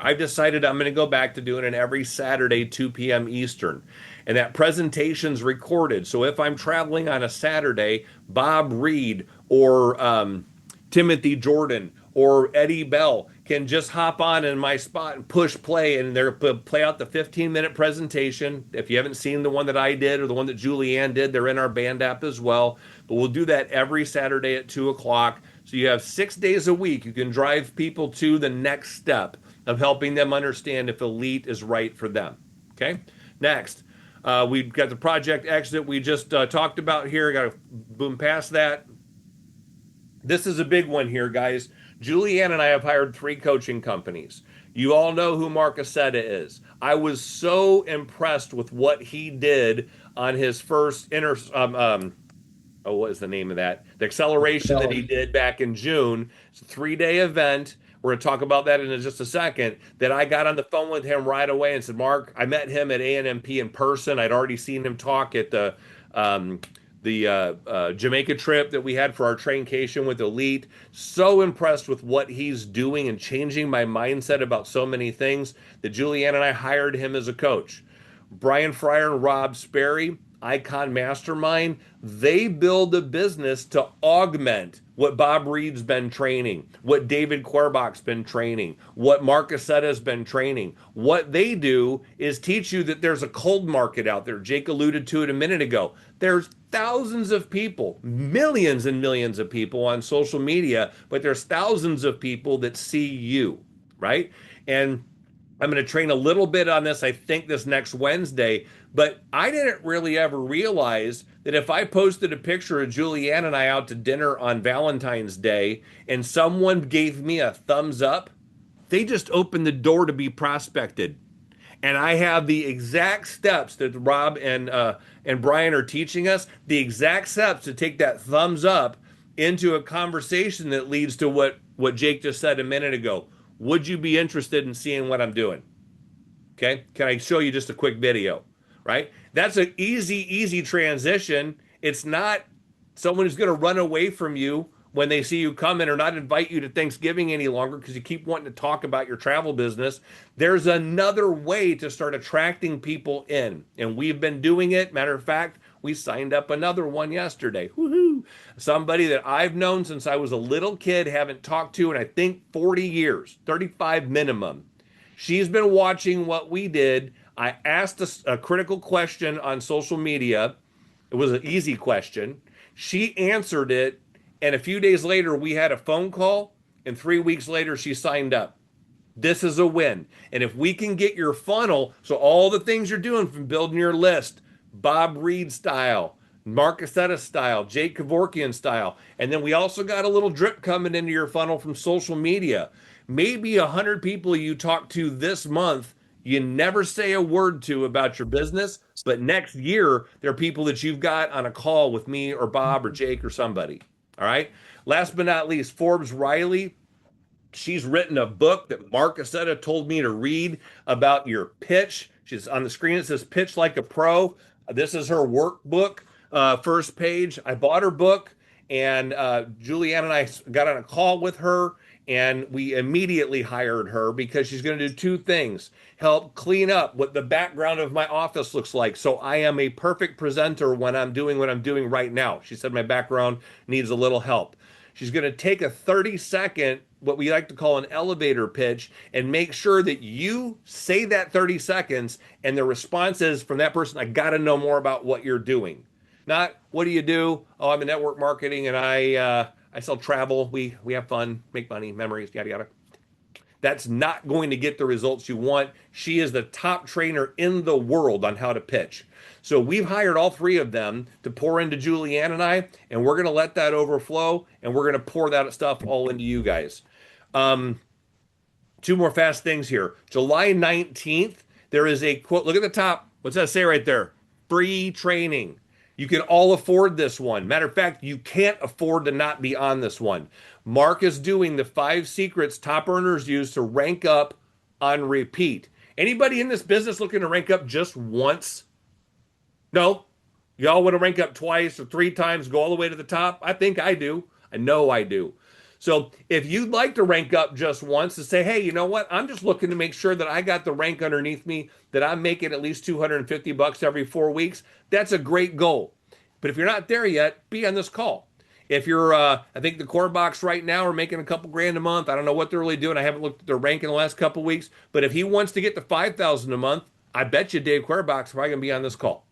I've decided I'm going to go back to doing it every Saturday, 2 p.m. Eastern. And that presentation's recorded. So if I'm traveling on a Saturday, Bob Reid or Timothy Jordan or Eddie Bell can just hop on in my spot and push play, and they're play out the 15-minute presentation. If you haven't seen the one that I did or the one that Julianne did, they're in our band app as well. But we'll do that every Saturday at 2 o'clock. So you have 6 days a week. You can drive people to the next step of helping them understand if Elite is right for them. Okay. Next, we've got the Project X that we just talked about here. Got to boom past that. This is a big one here, guys. Julianne and I have hired 3 coaching companies. You all know who Mark Aceta is. I was so impressed with what he did on his first what is the name of that? The acceleration that he did back in June. It's a 3-day event. We're going to talk about that in just a second. That I got on the phone with him right away and said, Mark, I met him at ANMP in person. I'd already seen him talk at the Jamaica trip that we had for our traincation with Elite. So impressed with what he's doing and changing my mindset about so many things that Julianne and I hired him as a coach. Brian Fryer and Rob Sperry, Icon Mastermind, they build a business to augment what Bob Reid's been training, what David Querbach's been training, what Mark Aceta's been training. What they do is teach you that there's a cold market out there. Jake alluded to it a minute ago. There's thousands of people, millions and millions of people on social media, but there's thousands of people that see you, right? And I'm going to train a little bit on this, I think, this next Wednesday. But I didn't really ever realize that if I posted a picture of Julianne and I out to dinner on Valentine's Day and someone gave me a thumbs up, they just opened the door to be prospected. And I have the exact steps that Rob and Brian are teaching us, the exact steps to take that thumbs up into a conversation that leads to what Jake just said a minute ago. Would you be interested in seeing what I'm doing? Okay. Can I show you just a quick video? Right? That's an easy transition. It's not someone who's going to run away from you when they see you coming or not invite you to Thanksgiving any longer because you keep wanting to talk about your travel business. There's another way to start attracting people in. And we've been doing it. Matter of fact, we signed up another one yesterday. Woohoo! Somebody that I've known since I was a little kid, haven't talked to in I think 40 years, 35 minimum. She's been watching what we did. I asked a critical question on social media. It was an easy question. She answered it. And a few days later, we had a phone call. And 3 weeks later, she signed up. This is a win. And if we can get your funnel, so all the things you're doing from building your list, Bob Reid style, Mark Aceta style, Jake Kevorkian style, and then we also got a little drip coming into your funnel from social media. Maybe 100 people you talk to this month, you never say a word to about your business, but next year, there are people that you've got on a call with me or Bob or Jake or somebody. All right. Last but not least, Forbes Riley. She's written a book that Mark Aceta told me to read about your pitch. She's on the screen. It says pitch like a pro. This is her workbook, first page. I bought her book, and Julianne and I got on a call with her, and we immediately hired her because she's going to do 2 things. Help clean up what the background of my office looks like so I am a perfect presenter when I'm doing what I'm doing right now. She said my background needs a little help. She's going to take a 30-second, what we like to call an elevator pitch, and make sure that you say that 30 seconds and the response is from that person, I got to know more about what you're doing. Not, what do you do? Oh, I'm in network marketing and I sell travel. We have fun, make money, memories, yada, yada. That's not going to get the results you want. She is the top trainer in the world on how to pitch. So we've hired all 3 of them to pour into Julianne and I, and we're going to let that overflow, and we're going to pour that stuff all into you guys. 2 more fast things here. July 19th, there is a quote. Look at the top. What's that say right there? Free training. You can all afford this one. Matter of fact, you can't afford to not be on this one. Mark is doing the 5 secrets top earners use to rank up on repeat. Anybody in this business looking to rank up just once? No? Y'all want to rank up twice or 3 times, go all the way to the top? I think I do. I know I do. So if you'd like to rank up just once and say, hey, you know what? I'm just looking to make sure that I got the rank underneath me, that I'm making at least $250 every 4 weeks. That's a great goal. But if you're not there yet, be on this call. If you're, I think the Querbachs right now are making a couple grand a month. I don't know what they're really doing. I haven't looked at their rank in the last couple weeks. But if he wants to get to 5,000 a month, I bet you Dave Querbach's probably going to be on this call.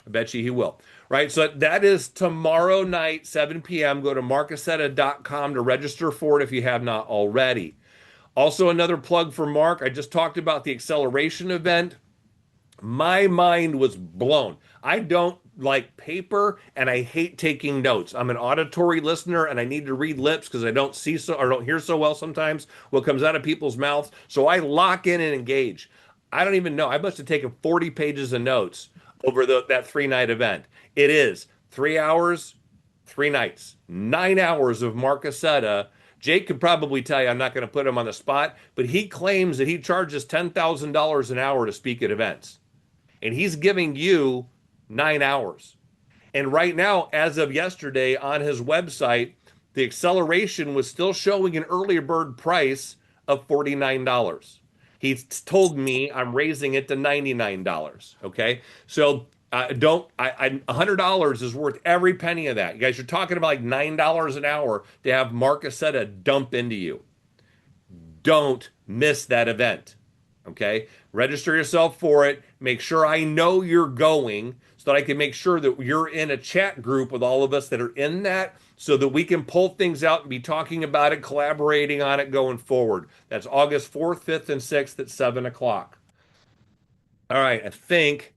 I bet you he will. Right. So that is tomorrow night, 7 p.m. Go to marcasetta.com to register for it if you have not already. Also, another plug for Mark. I just talked about the acceleration event. My mind was blown. I don't like paper and I hate taking notes. I'm an auditory listener and I need to read lips because I don't see so or don't hear so well sometimes what comes out of people's mouths. So I lock in and engage. I don't even know. I must have taken 40 pages of notes over that 3 night event. It is 3 hours, 3 nights, 9 hours of Marcasetta. Jake could probably tell you, I'm not going to put him on the spot, but he claims that he charges $10,000 an hour to speak at events. And he's giving you 9 hours. And right now, as of yesterday on his website, the acceleration was still showing an earlier bird price of $49. He's told me I'm raising it to $99. Okay. So $100 is worth every penny of that. You guys are talking about like $9 an hour to have Marcasetta dump into you. Don't miss that event. Okay. Register yourself for it. Make sure I know you're going so that I can make sure that you're in a chat group with all of us that are in that so that we can pull things out and be talking about it, collaborating on it going forward. That's August 4th, 5th, and 6th at 7 o'clock. All right. I think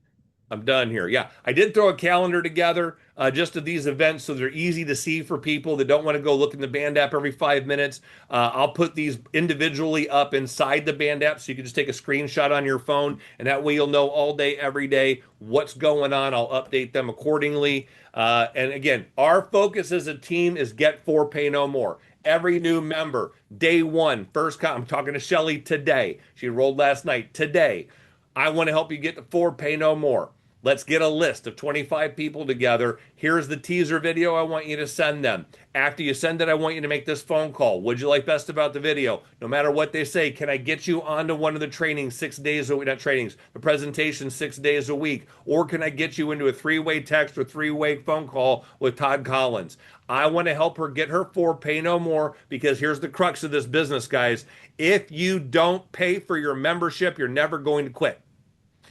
I'm done here. Yeah, I did throw a calendar together just of these events so they're easy to see for people that don't want to go look in the band app every 5 minutes. I'll put these individually up inside the band app so you can just take a screenshot on your phone, and that way you'll know all day, every day what's going on. I'll update them accordingly. And again, our focus as a team is get four, pay no more. Every new member, day one, I'm talking to Shelly today. She enrolled last night. Today, I want to help you get to four, pay no more. Let's get a list of 25 people together. Here's the teaser video I want you to send them. After you send it, I want you to make this phone call. What'd you like best about the video? No matter what they say, can I get you onto one of the trainings 6 days a week? Not trainings, the presentation 6 days a week. Or can I get you into a three-way text or three-way phone call with Todd Collins? I want to help her get her four, pay no more, because here's the crux of this business, guys. If you don't pay for your membership, you're never going to quit.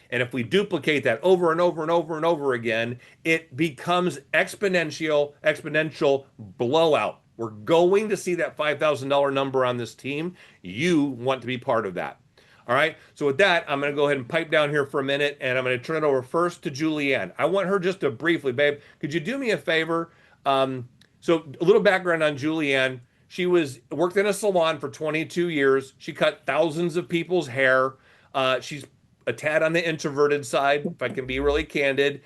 And if we duplicate that over and over and over and over again, it becomes exponential blowout. We're going to see that $5,000 number on this team. You want to be part of that. All right. So with that, I'm going to go ahead and pipe down here for a minute, and I'm going to turn it over first to Julianne. I want her just to briefly, babe, could you do me a favor? So a little background on Julianne. She worked in a salon for 22 years. She cut thousands of people's hair. She's a tad on the introverted side, if I can be really candid.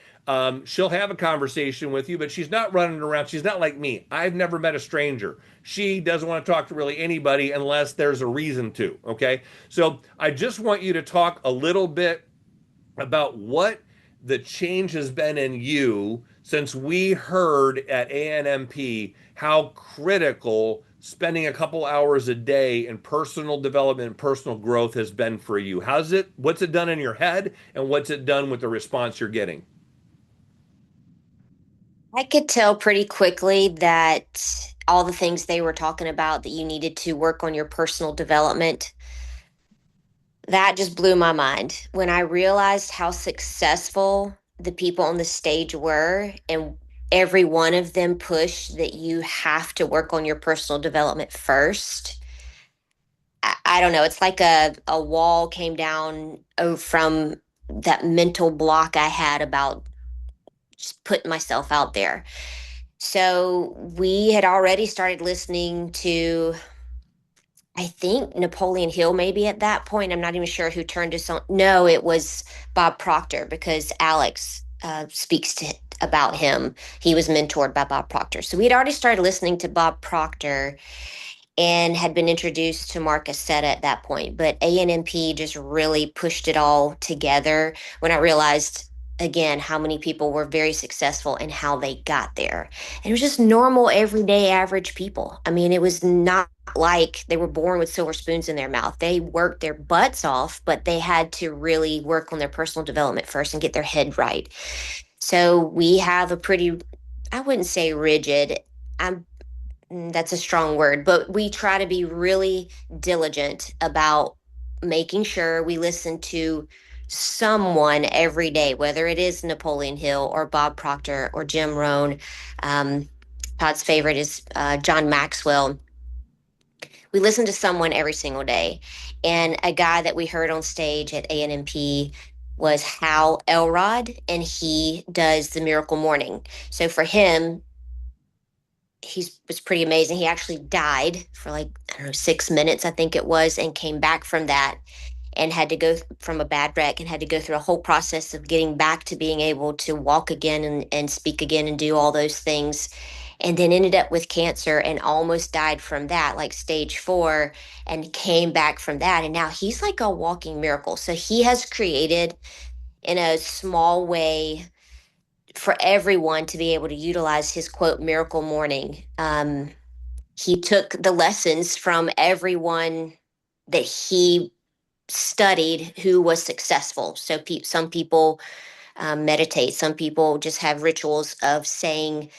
She'll have a conversation with you, but she's not running around. She's not like me. I've never met a stranger. She doesn't want to talk to really anybody unless there's a reason to, okay? So I just want you to talk a little bit about what the change has been in you since we heard at ANMP how critical spending a couple hours a day in personal development and personal growth has been for you. What's it done in your head, and what's it done with the response you're getting? I could tell pretty quickly that all the things they were talking about, that you needed to work on your personal development, that just blew my mind when I realized how successful the people on the stage were, and every one of them pushed that you have to work on your personal development first. I don't know. It's like a wall came down from that mental block I had about just putting myself out there. So we had already started listening to, I think, Napoleon Hill, maybe at that point. I'm not even sure who turned us on. No, it was Bob Proctor, because Alex speaks about him. He was mentored by Bob Proctor. So we had already started listening to Bob Proctor and had been introduced to Marcasetta at that point. But ANMP just really pushed it all together when I realized, again, how many people were very successful and how they got there. And it was just normal, everyday, average people. I mean, it was not like they were born with silver spoons in their mouth. They worked their butts off, but they had to really work on their personal development first and get their head right. So we have a pretty, I wouldn't say rigid, that's a strong word, but we try to be really diligent about making sure we listen to someone every day, whether it is Napoleon Hill or Bob Proctor or Jim Rohn. Um, Todd's favorite is John Maxwell. We listen to someone every single day. And a guy that we heard on stage at ANMP was Hal Elrod, and he does the Miracle Morning. So for him, he was pretty amazing. He actually died for like, I don't know, 6 minutes, I think it was, and came back from that and had to go from a bad wreck and had to go through a whole process of getting back to being able to walk again and speak again and do all those things. And then ended up with cancer and almost died from that, like stage 4, and came back from that. And now he's like a walking miracle. So he has created in a small way for everyone to be able to utilize his quote miracle morning. He took the lessons from everyone that he studied who was successful. So some people meditate, some people just have rituals of saying,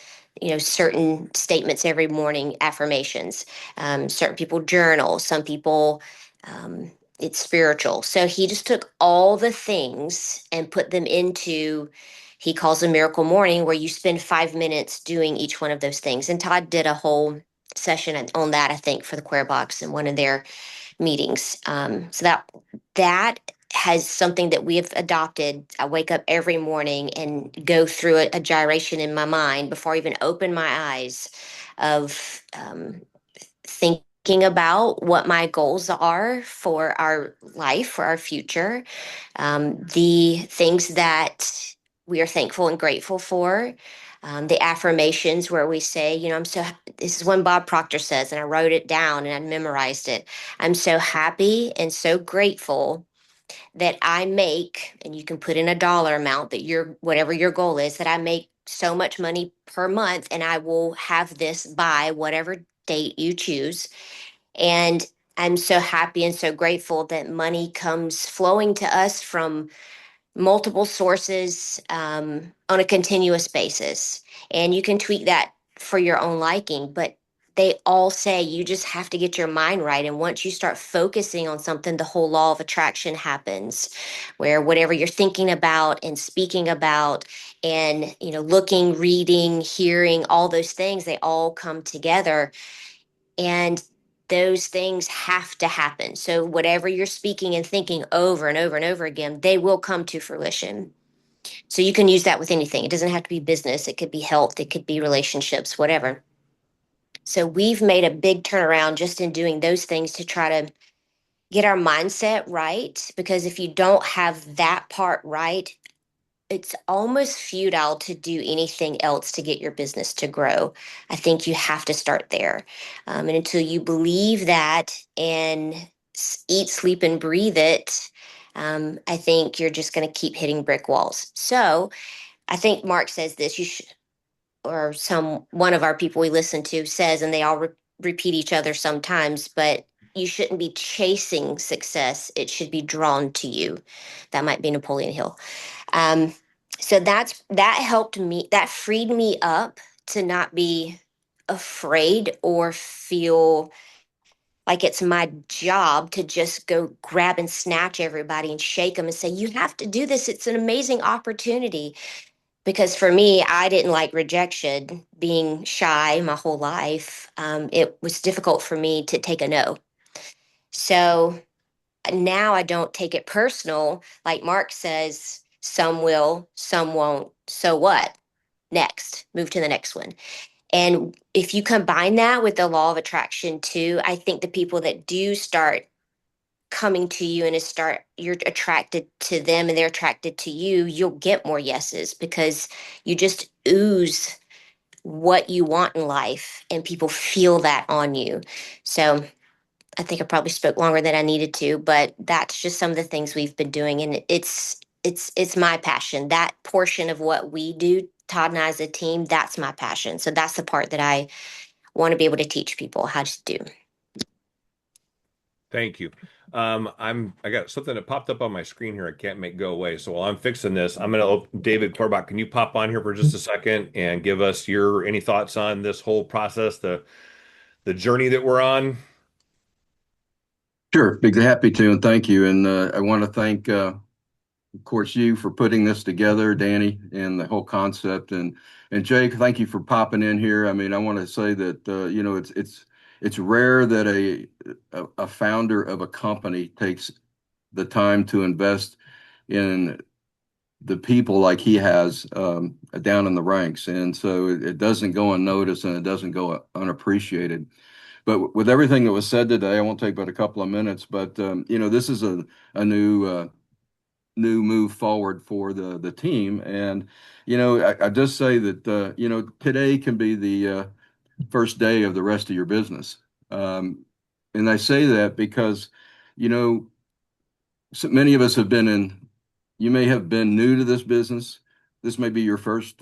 certain statements every morning, affirmations. Certain people journal, some people it's spiritual. So he just took all the things and put them into, he calls a miracle morning, where you spend 5 minutes doing each one of those things. And Todd did a whole session on that, I think, for the Querbach in one of their meetings. So that has something that we have adopted. I wake up every morning and go through a gyration in my mind before I even open my eyes of thinking about what my goals are for our life, for our future, the things that we are thankful and grateful for. The affirmations where we say, this is one Bob Proctor says, and I wrote it down and I memorized it. I'm so happy and so grateful that I make, and you can put in a dollar amount that whatever your goal is, that I make so much money per month and I will have this by whatever date you choose. And I'm so happy and so grateful that money comes flowing to us from multiple sources on a continuous basis. And you can tweak that for your own liking, but they all say you just have to get your mind right. And once you start focusing on something, the whole law of attraction happens, where whatever you're thinking about and speaking about and, looking, reading, hearing, all those things, they all come together. And those things have to happen. So whatever you're speaking and thinking over and over and over again, they will come to fruition. So you can use that with anything. It doesn't have to be business. It could be health. It could be relationships, whatever. So we've made a big turnaround just in doing those things to try to get our mindset right. Because if you don't have that part right, it's almost futile to do anything else to get your business to grow. I think you have to start there. And until you believe that and eat, sleep, and breathe it, I think you're just going to keep hitting brick walls. So I think Mark says this, or one of our people we listen to says, and they all repeat each other sometimes, but you shouldn't be chasing success. It should be drawn to you. That might be Napoleon Hill. So that helped me, that freed me up to not be afraid or feel like it's my job to just go grab and snatch everybody and shake them and say, you have to do this. It's an amazing opportunity. Because for me, I didn't like rejection, being shy my whole life. It was difficult for me to take a no. So now I don't take it personal. Like Mark says, some will, some won't. So what? Next, move to the next one. And if you combine that with the law of attraction too, I think the people that do start coming to you and you're attracted to them and they're attracted to you, you'll get more yeses because you just ooze what you want in life and people feel that on you. So I think I probably spoke longer than I needed to, but that's just some of the things we've been doing. And it's my passion. That portion of what we do, Todd and I as a team, that's my passion. So that's the part that I want to be able to teach people how to do. Thank you. I got something that popped up on my screen here. I can't make go away. So while I'm fixing this, I'm gonna David Querbach, can you pop on here for just a second and give us your any thoughts on this whole process, the journey that we're on? Sure, be happy to, and thank you. And I want to thank, of course, you for putting this together, Danny, and the whole concept. And Jake, thank you for popping in here. I mean, I want to say that it's rare that a founder of a company takes the time to invest in the people like he has down in the ranks, and so it doesn't go unnoticed and it doesn't go unappreciated. But with everything that was said today, I won't take but a couple of minutes. But this is a new move forward for the team, and I just say that today can be the first day of the rest of your business. And I say that because you know so many of us have been in. You may have been new to this business. This may be your first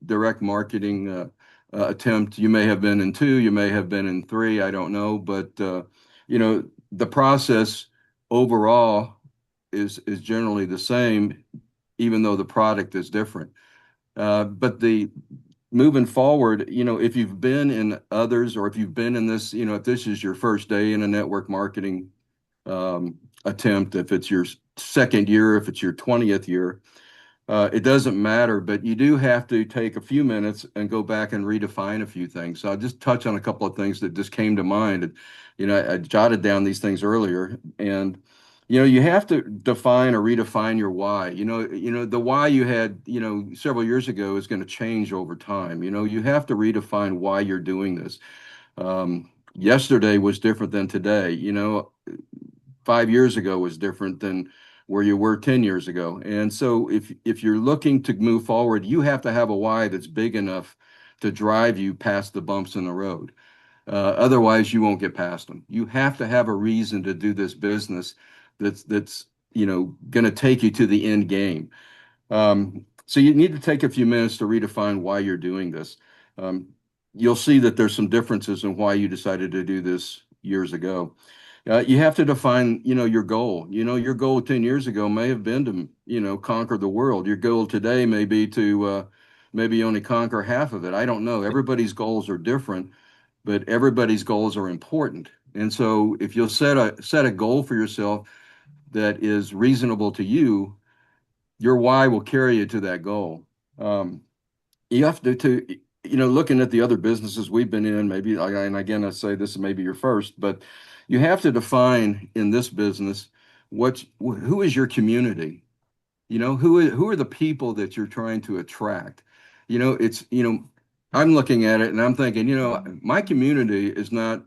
direct marketing attempt. You may have been in two, you may have been in three, I don't know. But the process overall is generally the same, even though the product is different. But the moving forward, if you've been in others, or if you've been in this, if this is your first day in a network marketing attempt, if it's your second year, if it's your 20th year, it doesn't matter, but you do have to take a few minutes and go back and redefine a few things. So I'll just touch on a couple of things that just came to mind. And, I jotted down these things earlier, and you have to define or redefine your why. The why you had, several years ago is going to change over time. You have to redefine why you're doing this. Yesterday was different than today. 5 years ago was different than where you were 10 years ago. And so if you're looking to move forward, you have to have a why that's big enough to drive you past the bumps in the road. Otherwise, you won't get past them. You have to have a reason to do this business that's going to take you to the end game. So you need to take a few minutes to redefine why you're doing this. You'll see that there's some differences in why you decided to do this years ago. You have to define, your goal. Your goal 10 years ago may have been to, conquer the world. Your goal today may be to maybe only conquer half of it. I don't know. Everybody's goals are different, but everybody's goals are important. And so if you'll set a goal for yourself that is reasonable to you, your why will carry you to that goal. You have to looking at the other businesses we've been in, maybe, and again, I say this is maybe your first, but you have to define in this business who is your community. Who are the people that you're trying to attract. I'm looking at it and I'm thinking, my community is not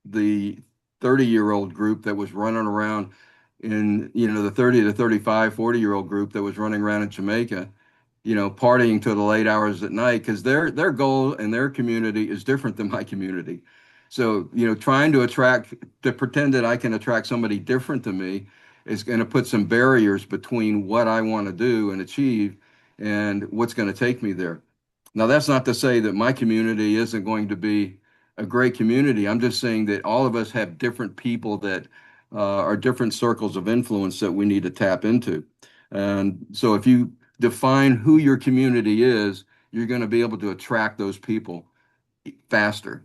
the 30-year-old group that was running around in, the 30 to 35, 40-year-old group that was running around in Jamaica, partying to the late hours at night, because their goal and their community is different than my community. So, trying to pretend that I can attract somebody different than me is going to put some barriers between what I want to do and achieve and what's going to take me there. Now, that's not to say that my community isn't going to be a great community. I'm just saying that all of us have different people that are different circles of influence that we need to tap into. And so if you define who your community is, you're going to be able to attract those people faster.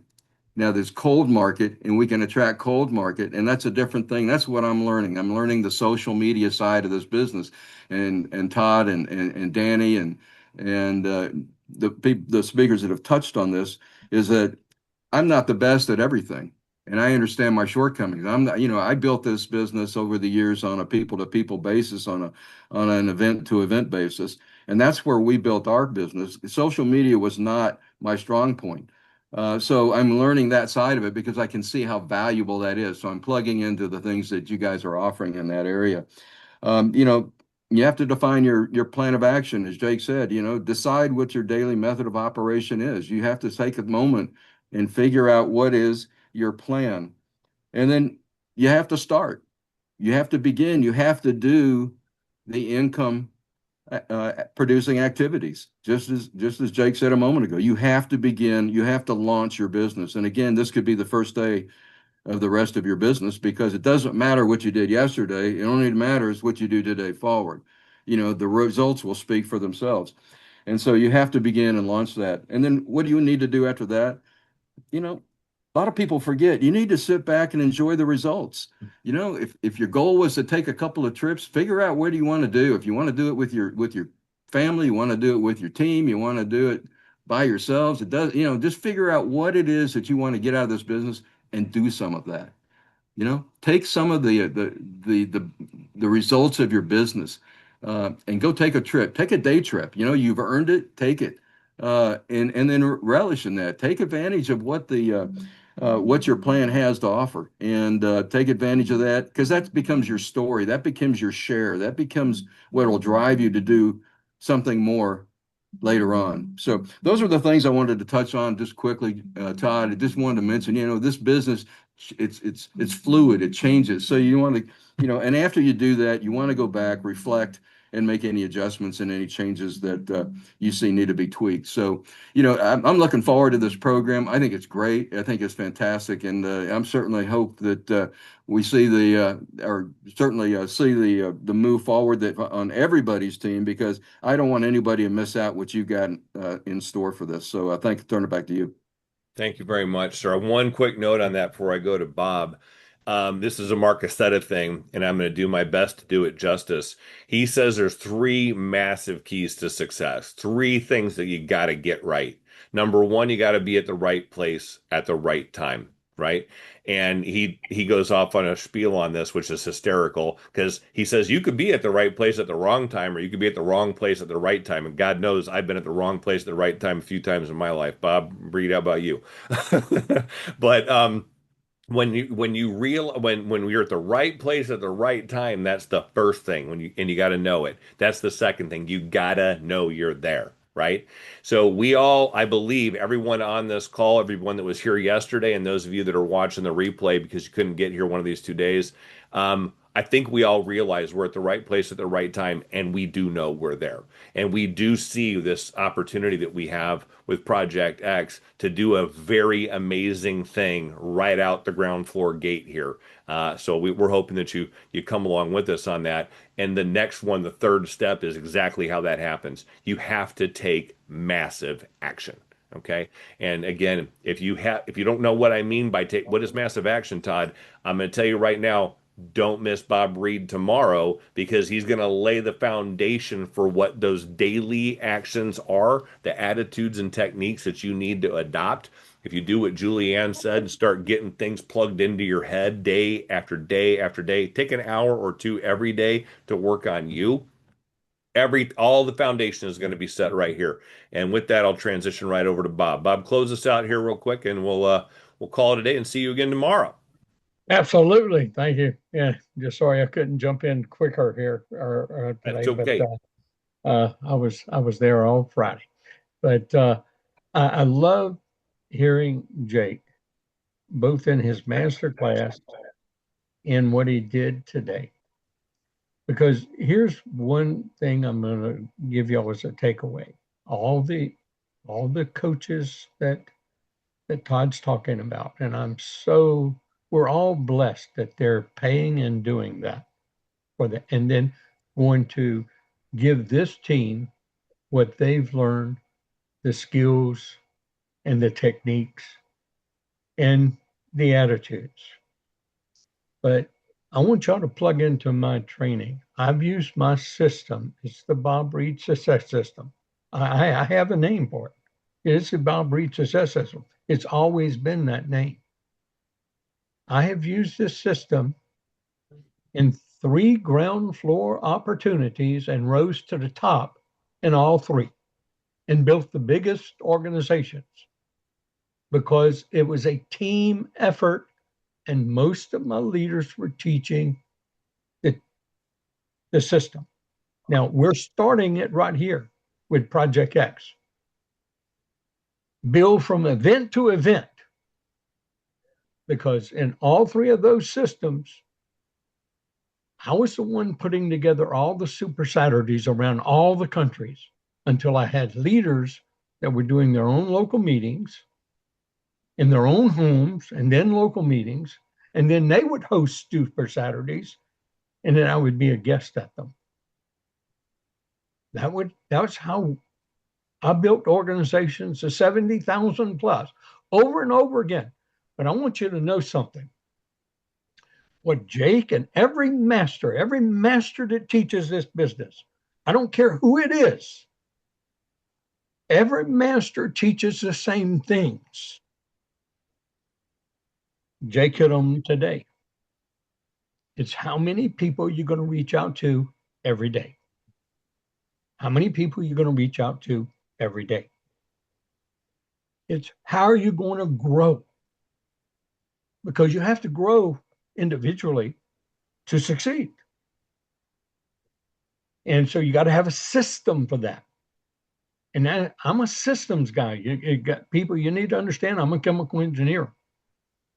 Now there's cold market, and we can attract cold market, and that's a different thing. That's what I'm learning. I'm learning the social media side of this business, and Todd and Danny and the speakers that have touched on this is that I'm not the best at everything, and I understand my shortcomings. I'm not, I built this business over the years on a people-to-people basis, on an event-to-event basis, and that's where we built our business. Social media was not my strong point. So I'm learning that side of it because I can see how valuable that is. So I'm plugging into the things that you guys are offering in that area. You have to define your plan of action, as Jake said. Decide what your daily method of operation is. You have to take a moment and figure out what is your plan, and then you have to start. You have to begin. You have to do the income producing activities, just as Jake said a moment ago. You have to begin. You have to launch your business. And again, this could be the first day of the rest of your business, because it doesn't matter what you did yesterday. It only matters what you do today forward. The results will speak for themselves. And so you have to begin and launch that. And then what do you need to do after that? A lot of people forget you need to sit back and enjoy the results. If your goal was to take a couple of trips, figure out what do you want to do. If you want to do it with your family, you want to do it with your team, you want to do it by yourselves, it does, just figure out what it is that you want to get out of this business and do some of that. Take some of the results of your business, and go take a trip, take a day trip. You've earned it, take it, and then relish in that. Take advantage of what your plan has to offer, and take advantage of that, because that becomes your story, that becomes your share, that becomes what will drive you to do something more later on. So those are the things I wanted to touch on just quickly, Todd. I just wanted to mention, this business, it's fluid, it changes. So you want to, and after you do that, you want to go back, reflect, and make any adjustments and any changes that you see need to be tweaked. So, I'm looking forward to this program. I think it's great. I think it's fantastic, and I'm certainly hope that we see the move forward that on everybody's team, because I don't want anybody to miss out what you got in store for this. So I turn it back to you. Thank you very much, sir. One quick note on that before I go to Bob. This is a Mark Aceta thing, and I'm going to do my best to do it justice. He says there's three massive keys to success, three things that you got to get right. Number one, you got to be at the right place at the right time, right? And he goes off on a spiel on this, which is hysterical, because he says you could be at the right place at the wrong time, or you could be at the wrong place at the right time. And God knows I've been at the wrong place at the right time a few times in my life. Bob, Reid, how about you? But when you're at the right place at the right time, that's the first thing. You got to know it. That's the second thing. You gotta know you're there, right? So I believe everyone on this call, everyone that was here yesterday, and those of you that are watching the replay because you couldn't get here one of these 2 days, I think we all realize we're at the right place at the right time, and we do know we're there. And we do see this opportunity that we have with Project X to do a very amazing thing right out the ground floor gate here. So we're hoping that you come along with us on that. And the next one, the third step, is exactly how that happens. You have to take massive action. Okay. And again, if you don't know what I mean by what is massive action, Todd, I'm going to tell you right now, don't miss Bob Reid tomorrow, because he's going to lay the foundation for what those daily actions are, the attitudes and techniques that you need to adopt. If you do what Julianne said and start getting things plugged into your head day after day after day, take an hour or two every day to work on you. All the foundation is going to be set right here. And with that, I'll transition right over to Bob. Bob, close us out here real quick, and we'll call it a day and see you again tomorrow. Absolutely. Thank you. Yeah. Just sorry I couldn't jump in quicker here today. That's okay. But I was there all Friday. But I love hearing Jake, both in his master class and what he did today. Because here's one thing I'm going to give y'all as a takeaway. All the coaches that Todd's talking about, and we're all blessed that they're paying and doing that and then going to give this team what they've learned, the skills and the techniques and the attitudes. But I want y'all to plug into my training. I've used my system. It's the Bob Reid Success System. I have a name for it. It's the Bob Reid Success System. It's always been that name. I have used this system in 3 ground floor opportunities and rose to the top in all 3 and built the biggest organizations because it was a team effort, and most of my leaders were teaching the system. Now we're starting it right here with Project X. Build from event to event. Because in all 3 of those systems, I was the one putting together all the Super Saturdays around all the countries until I had leaders that were doing their own local meetings in their own homes and then local meetings. And then they would host Super Saturdays, and then I would be a guest at them. That's how I built organizations of 70,000 plus over and over again. But I want you to know something. What Jake and every master that teaches this business, I don't care who it is, every master teaches the same things. Jake hit them today. It's how many people you're going to reach out to every day. How many people you're going to reach out to every day. It's how are you going to grow? Because you have to grow individually to succeed. And so you got to have a system for that. And I'm a systems guy. You got people, you need to understand I'm a chemical engineer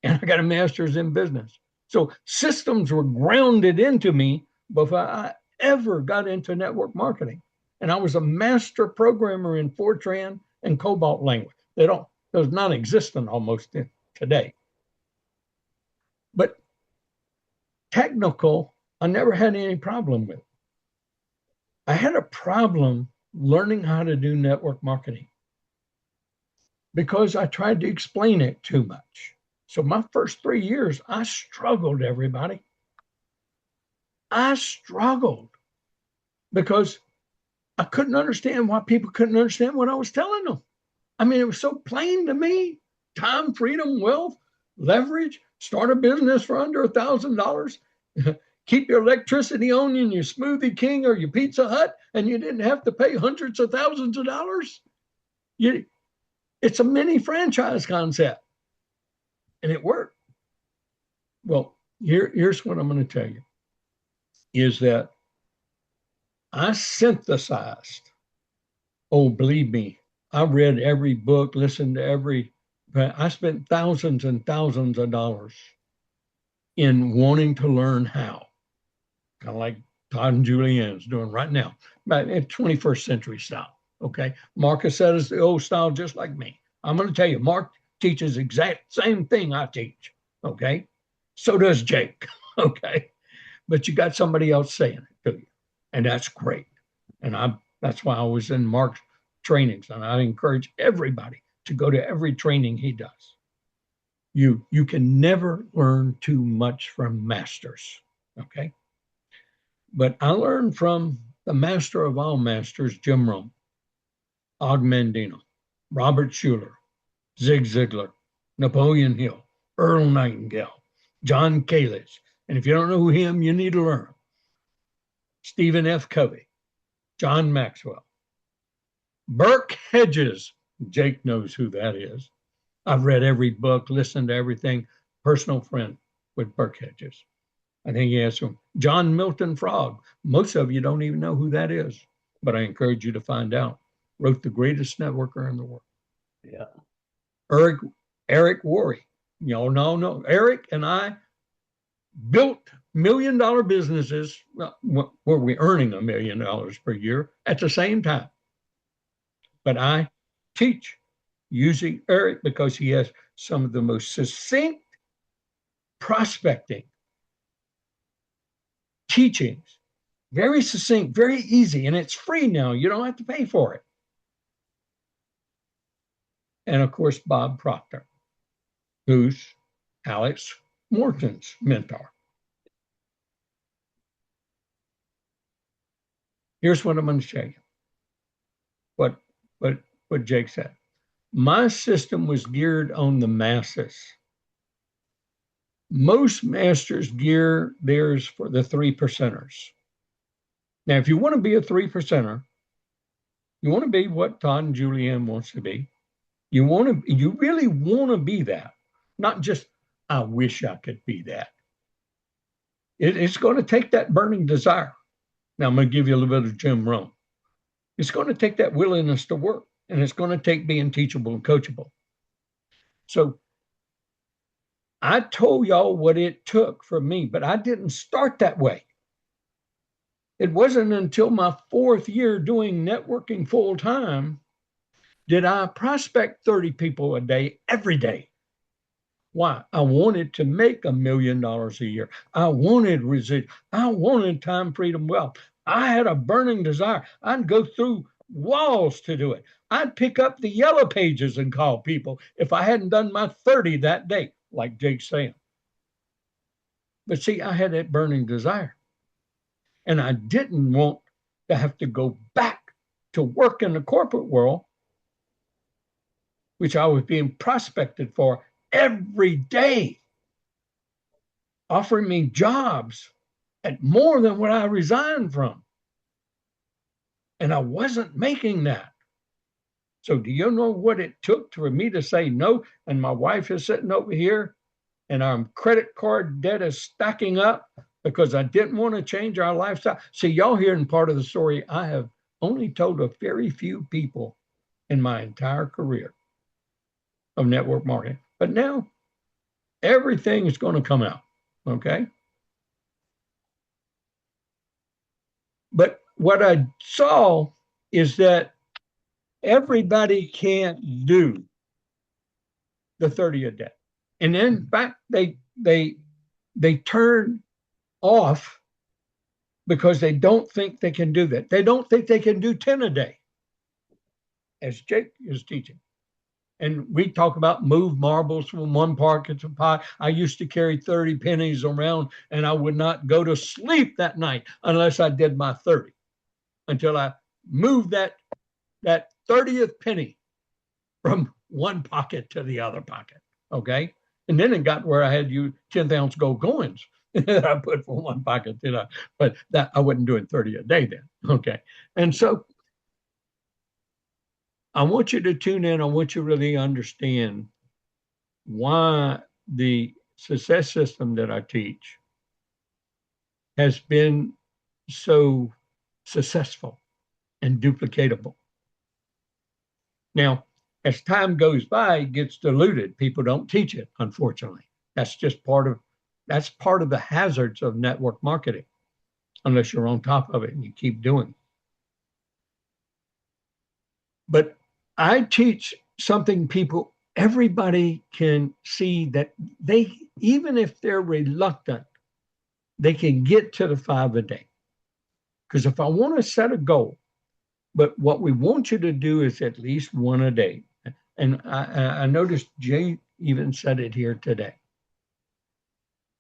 and I got a master's in business. So systems were grounded into me before I ever got into network marketing. And I was a master programmer in Fortran and Cobalt language. Those non-existent almost today. But technical, I never had any problem with. I had a problem learning how to do network marketing because I tried to explain it too much. So my first 3 years, I struggled, everybody. I struggled because I couldn't understand why people couldn't understand what I was telling them. I mean, it was so plain to me. Time, freedom, wealth, leverage, start a business for under $1,000. Keep your electricity on in your Smoothie King or your Pizza Hut, and you didn't have to pay hundreds of thousands of dollars. It's a mini franchise concept, and it worked. Well, here's what I'm going to tell you, is that I synthesized, believe me, I read every book, listened to I spent thousands and thousands of dollars in wanting to learn how. Kind of like Todd and Julianne's doing right now, but in 21st century style. Okay. Marcus said it's the old style, just like me. I'm going to tell you, Mark teaches exact same thing I teach. Okay. So does Jake. Okay. But you got somebody else saying it to you. And that's great. And that's why I was in Mark's trainings. And I encourage everybody to go to every training he does. You can never learn too much from masters. Okay. But I learned from the master of all masters, Jim Rohn, Og Mandino, Robert Schuller, Zig Ziglar, Napoleon Hill, Earl Nightingale, John Kalish. And if you don't know him, you need to learn him. Stephen F. Covey, John Maxwell, Burke Hedges. Jake knows who that is. I've read every book, listened to everything. Personal friend with Burke Hedges. I think he has some. John Milton Frog. Most of you don't even know who that is, but I encourage you to find out. Wrote The Greatest Networker in the World. Yeah. Eric Worre. Y'all know. Eric and I built $1 million businesses. Well, were we earning $1 million per year at the same time? But I teach using Eric because he has some of the most succinct prospecting teachings, very succinct, very easy, and it's free now. You don't have to pay for it. And of course, Bob Proctor, who's Alex Morton's mentor. Here's what I'm going to show you. What Jake said. My system was geared on the masses. Most masters gear theirs for the 3%ers. Now, if you want to be a 3%er, you want to be what Todd and Julianne wants to be. You really want to be that, not just, I wish I could be that. It's going to take that burning desire. Now, I'm going to give you a little bit of Jim Rohn. It's going to take that willingness to work, and it's going to take being teachable and coachable. So I told y'all what it took for me, but I didn't start that way. It wasn't until my 4th year doing networking full time did I prospect 30 people a day, every day. Why? I wanted to make $1 million a year. I wanted residual. I wanted time, freedom, wealth. I had a burning desire. I'd go through walls to do it. I'd pick up the yellow pages and call people if I hadn't done my 30 that day, like Jake's saying. But see, I had that burning desire. And I didn't want to have to go back to work in the corporate world, which I was being prospected for every day, offering me jobs at more than what I resigned from. And I wasn't making that. So do you know what it took for me to say no? And my wife is sitting over here and our credit card debt is stacking up because I didn't want to change our lifestyle. See, y'all hearing part of the story I have only told a very few people in my entire career of network marketing. But now everything is going to come out, okay? But what I saw is that everybody can't do the 30 a day. And in fact, they turn off because they don't think they can do that. They don't think they can do 10 a day, as Jake is teaching. And we talk about move marbles from one pocket to pie. I used to carry 30 pennies around, and I would not go to sleep that night unless I did my 30 until I moved that 30th penny from one pocket to the other pocket. Okay. And then it got where I had 10th-ounce gold coins that I put from one pocket to the, but that I wasn't doing 30 a day then. Okay. And so I want you to tune in. I want you to really understand why the success system that I teach has been so successful and duplicatable. Now, as time goes by, it gets diluted. People don't teach it, unfortunately. That's just part of the hazards of network marketing, unless you're on top of it and you keep doing it. But I teach something everybody can see that they, even if they're reluctant, they can get to the 5 a day. Because if I want to set a goal, but what we want you to do is at least 1 a day. And I noticed Jay even said it here today.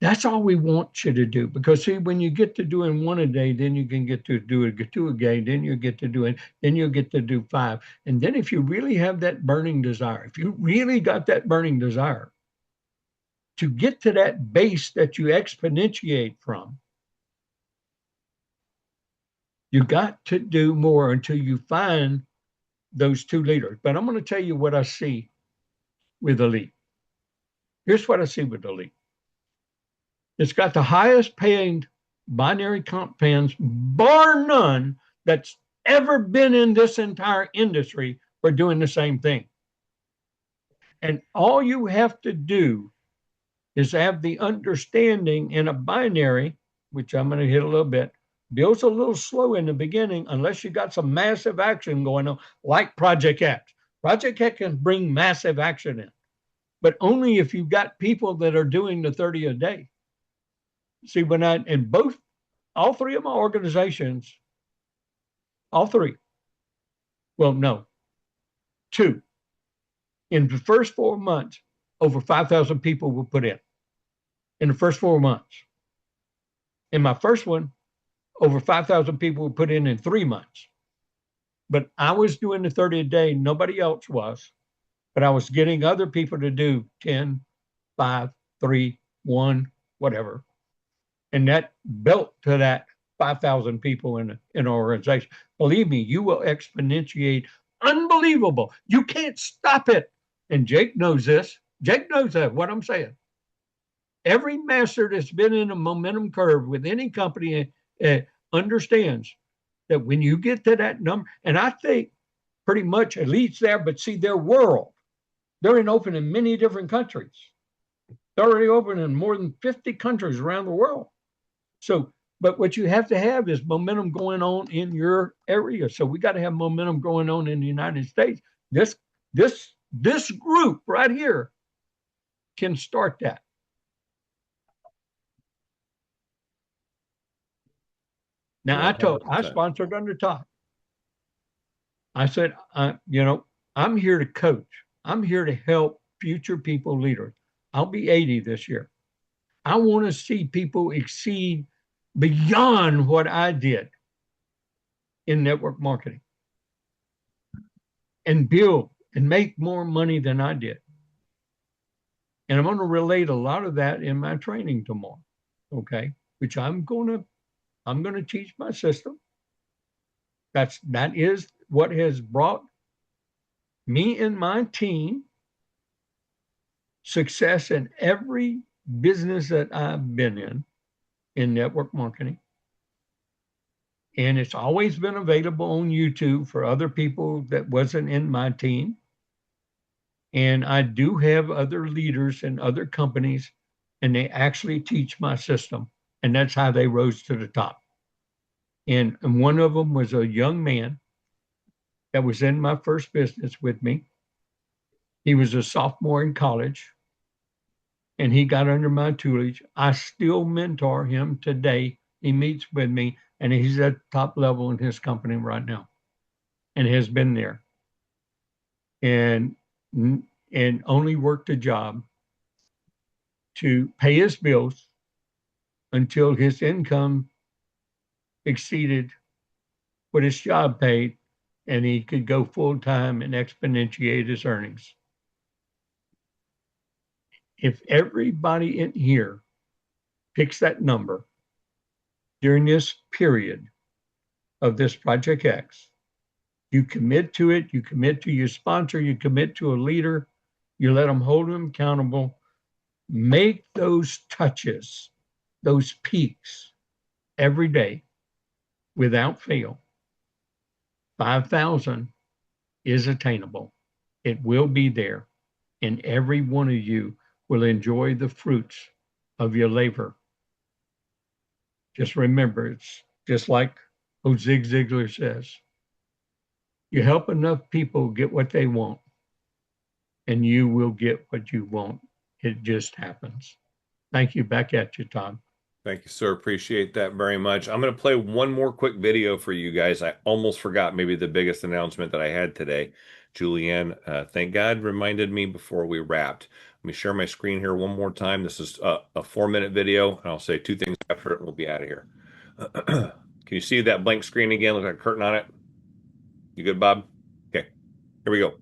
That's all we want you to do. Because see, when you get to doing 1 a day, then you can get to do it 2 a day, then you get to do it, then you'll get to do 5. And then if you really have that burning desire, if you really got that burning desire to get to that base that you exponentiate from, you got to do more until you find those 2 leaders. But I'm going to tell you what I see with Elite. Here's what I see with Elite. It's got the highest paying binary comp plans, bar none, that's ever been in this entire industry for doing the same thing. And all you have to do is have the understanding in a binary, which I'm going to hit a little bit. Bill's a little slow in the beginning unless you got some massive action going on, like Project X. Project X can bring massive action in, but only if you've got people that are doing the 30 a day. See, when all 3 of my organizations, all 3, well, no, 2, in the first 4 months, over 5,000 people were put in the first 4 months. In my first one, over 5,000 people were put in 3 months. But I was doing the 30 a day. Nobody else was. But I was getting other people to do 10, 5, 3, 1, whatever. And that built to that 5,000 people in an organization. Believe me, you will exponentiate. Unbelievable. You can't stop it. And Jake knows this. Jake knows that, what I'm saying. Every master that's been in a momentum curve with any company understands that when you get to that number, and I think pretty much Elite's there, but see, their world, they're open in many different countries. They're already open in more than 50 countries around the world. So, but what you have to have is momentum going on in your area. So we got to have momentum going on in the United States. This group right here can start that. Now, Yeah, I 100%. sponsored Under Top. I said, I'm here to coach. I'm here to help future people leaders. I'll be 80 this year. I want to see people exceed beyond what I did in network marketing and build and make more money than I did. And I'm going to relate a lot of that in my training tomorrow. Okay. Which I'm going to teach my system. That is what has brought me and my team success in every business that I've been in network marketing. And it's always been available on YouTube for other people that wasn't in my team. And I do have other leaders in other companies, and they actually teach my system. And that's how they rose to the top. And one of them was a young man that was in my first business with me. He was a sophomore in college, and he got under my tutelage. I still mentor him today. He meets with me, and he's at top level in his company right now and has been there. And only worked a job to pay his bills until his income exceeded what his job paid, and he could go full time and exponentiate his earnings. If everybody in here picks that number during this period of this Project X, you commit to it, you commit to your sponsor, you commit to a leader, you let them hold them accountable, make those touches, those peaks every day without fail. 5,000 is attainable. It will be there, and every one of you will enjoy the fruits of your labor. Just remember, it's just like Zig Ziglar says, you help enough people get what they want, and you will get what you want. It just happens. Thank you. Back at you, Todd. Thank you, sir. Appreciate that very much. I'm going to play one more quick video for you guys. I almost forgot maybe the biggest announcement that I had today. Julianne, thank God, reminded me before we wrapped. Let me share my screen here one more time. This is a 4-minute video, and I'll say 2 things after it, and we'll be out of here. Can you see that blank screen again? Look like a curtain on it. You good, Bob? Okay, here we go.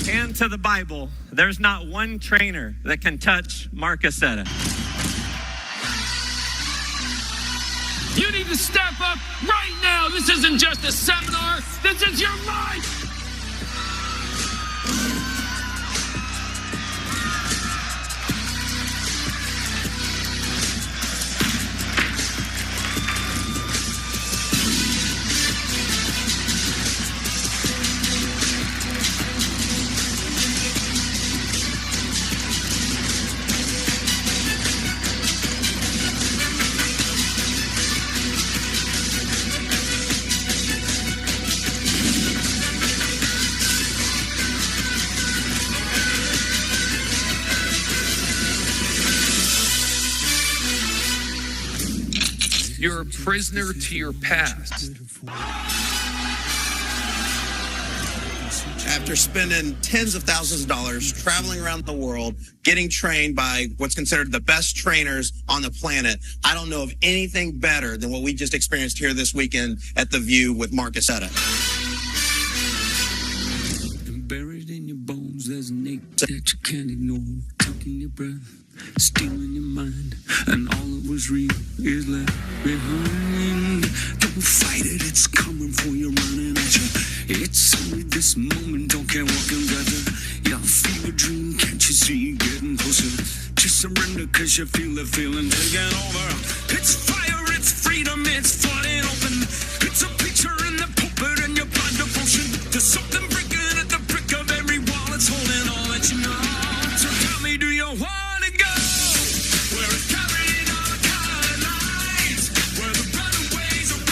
And to the Bible, there's not one trainer that can touch Mark Aceta. You need to step up right now. This isn't just a seminar. This is your life. You're a prisoner to your past. After spending tens of thousands of dollars traveling around the world, getting trained by what's considered the best trainers on the planet, I don't know of anything better than what we just experienced here this weekend at The View with Mark Aceta. Buried in your bones, there's an ache that you can't ignore. Taking your breath, stealing your mind, and all that was real is left behind. Don't fight it, it's coming for you, running at you. It's only this moment, don't care what can gather. Yeah, feel a dream, can't you see it getting closer? Just surrender, cause you feel the feeling taking over. It's fire, it's freedom, it's flooding open. It's a picture in the pulpit and your blind devotion. There's something breaking at the brick of every wall, it's holding all that you know. So tell me, do you want to go? Where it's carrying all the color lines, where the runaways are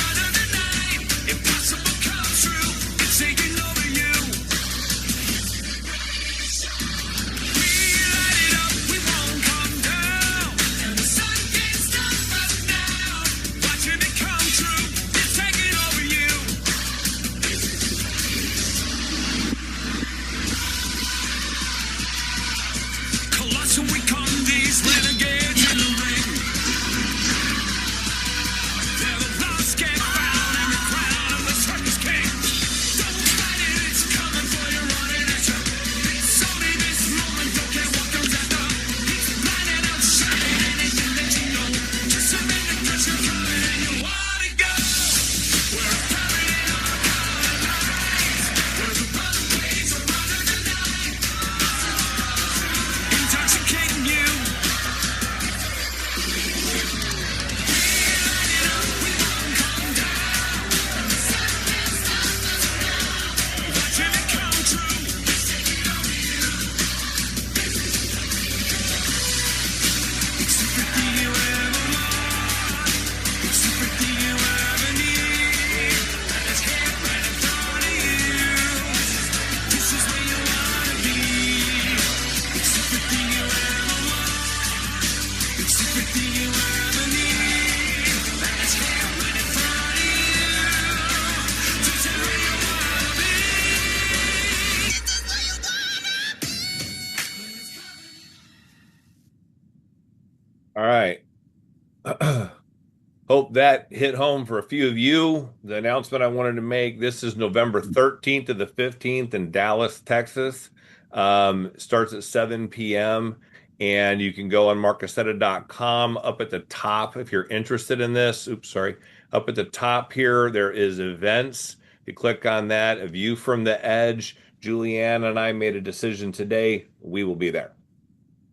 Hope that hit home for a few of you. The announcement I wanted to make, this is November 13th to the 15th in Dallas, Texas. Starts at 7 p.m. And you can go on marcasetta.com up at the top if you're interested in this. Oops, sorry. Up at the top here, there is events. If you click on that, a view from the edge. Julianne and I made a decision today. We will be there.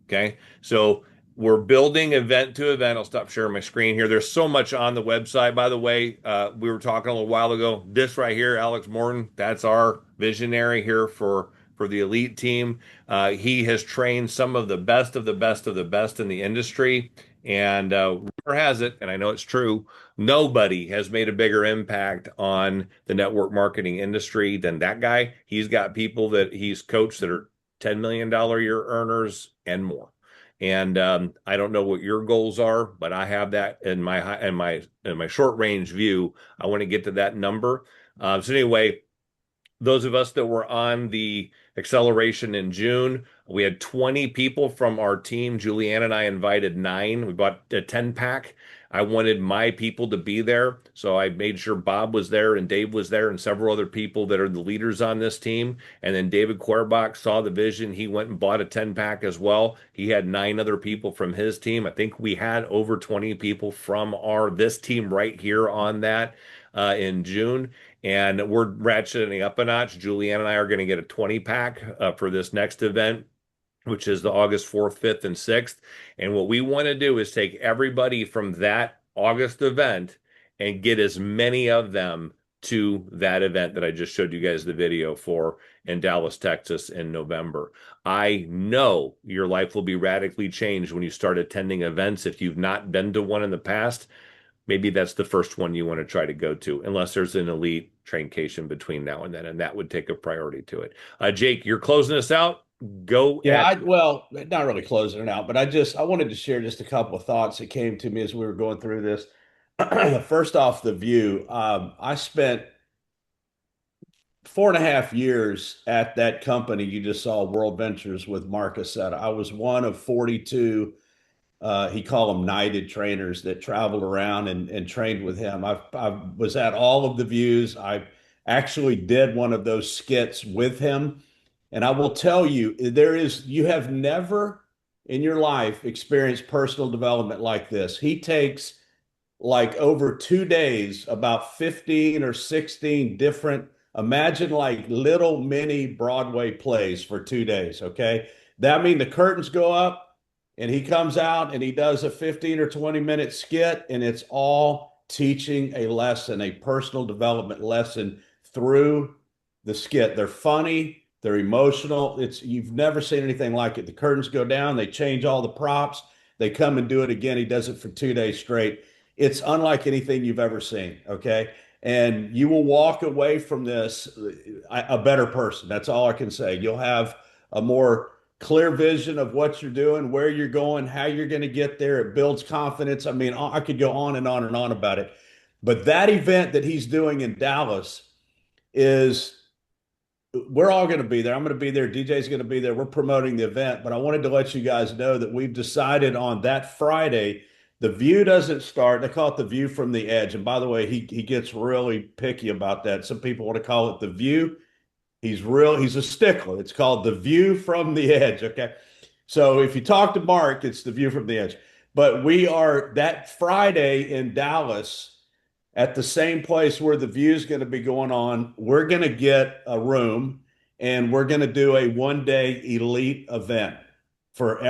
Okay. So we're building event to event. I'll stop sharing my screen here. There's so much on the website, by the way. We were talking a little while ago. This right here, Alex Morton, that's our visionary here for the elite team. He has trained some of the best of the best of the best in the industry. And rumor has it, and I know it's true, nobody has made a bigger impact on the network marketing industry than that guy. He's got people that he's coached that are $10 million a year earners and more. And I don't know what your goals are, but I have that in my short range view. I want to get to that number. So anyway, those of us that were on the acceleration in June, we had 20 people from our team. Julianne and I invited 9. We bought a 10-pack. I wanted my people to be there, so I made sure Bob was there and Dave was there and several other people that are the leaders on this team. And then David Querbach saw the vision. He went and bought a 10-pack as well. He had 9 other people from his team. I think we had over 20 people from this team right here on that in June. And we're ratcheting up a notch. Julianne and I are going to get a 20-pack for this next event, which is the August 4th, 5th, and 6th. And what we want to do is take everybody from that August event and get as many of them to that event that I just showed you guys the video for in Dallas, Texas in November. I know your life will be radically changed when you start attending events. If you've not been to one in the past, maybe that's the first one you want to try to go to, unless there's an elite traincation between now and then, and that would take a priority to it. Jake, you're closing us out. Go. Yeah, well, not really closing it out, but I wanted to share just a couple of thoughts that came to me as we were going through this. First off, the view. I spent 4.5 years at that company you just saw, World Ventures, with Mark Aceta. I was one of 42 he called them knighted trainers that traveled around and trained with him. I was at all of the views. I actually did one of those skits with him. And I will tell you, you have never in your life experienced personal development like this. He takes like over 2 days, about 15 or 16 different, imagine like little mini Broadway plays for 2 days. Okay. That means the curtains go up, and he comes out and he does a 15 or 20-minute skit, and it's all teaching a lesson, a personal development lesson through the skit. They're funny, they're emotional. You've never seen anything like it. The curtains go down, they change all the props, they come and do it again. He does it for 2 days straight. It's unlike anything you've ever seen, okay? And you will walk away from this a better person. That's all I can say. You'll have a more clear vision of what you're doing, where you're going, how you're going to get there. It builds confidence. I mean, I could go on and on and on about it. But that event that he's doing in Dallas we're all going to be there. I'm going to be there. DJ's going to be there. We're promoting the event. But I wanted to let you guys know that we've decided on that Friday, the view doesn't start. They call it the view from the edge. And by the way, he gets really picky about that. Some people want to call it the view. He's a stickler. It's called the view from the edge. Okay. So if you talk to Mark, it's the view from the edge. But we are that Friday in Dallas at the same place where the view is going to be going on. We're going to get a room and we're going to do a 1-day elite event for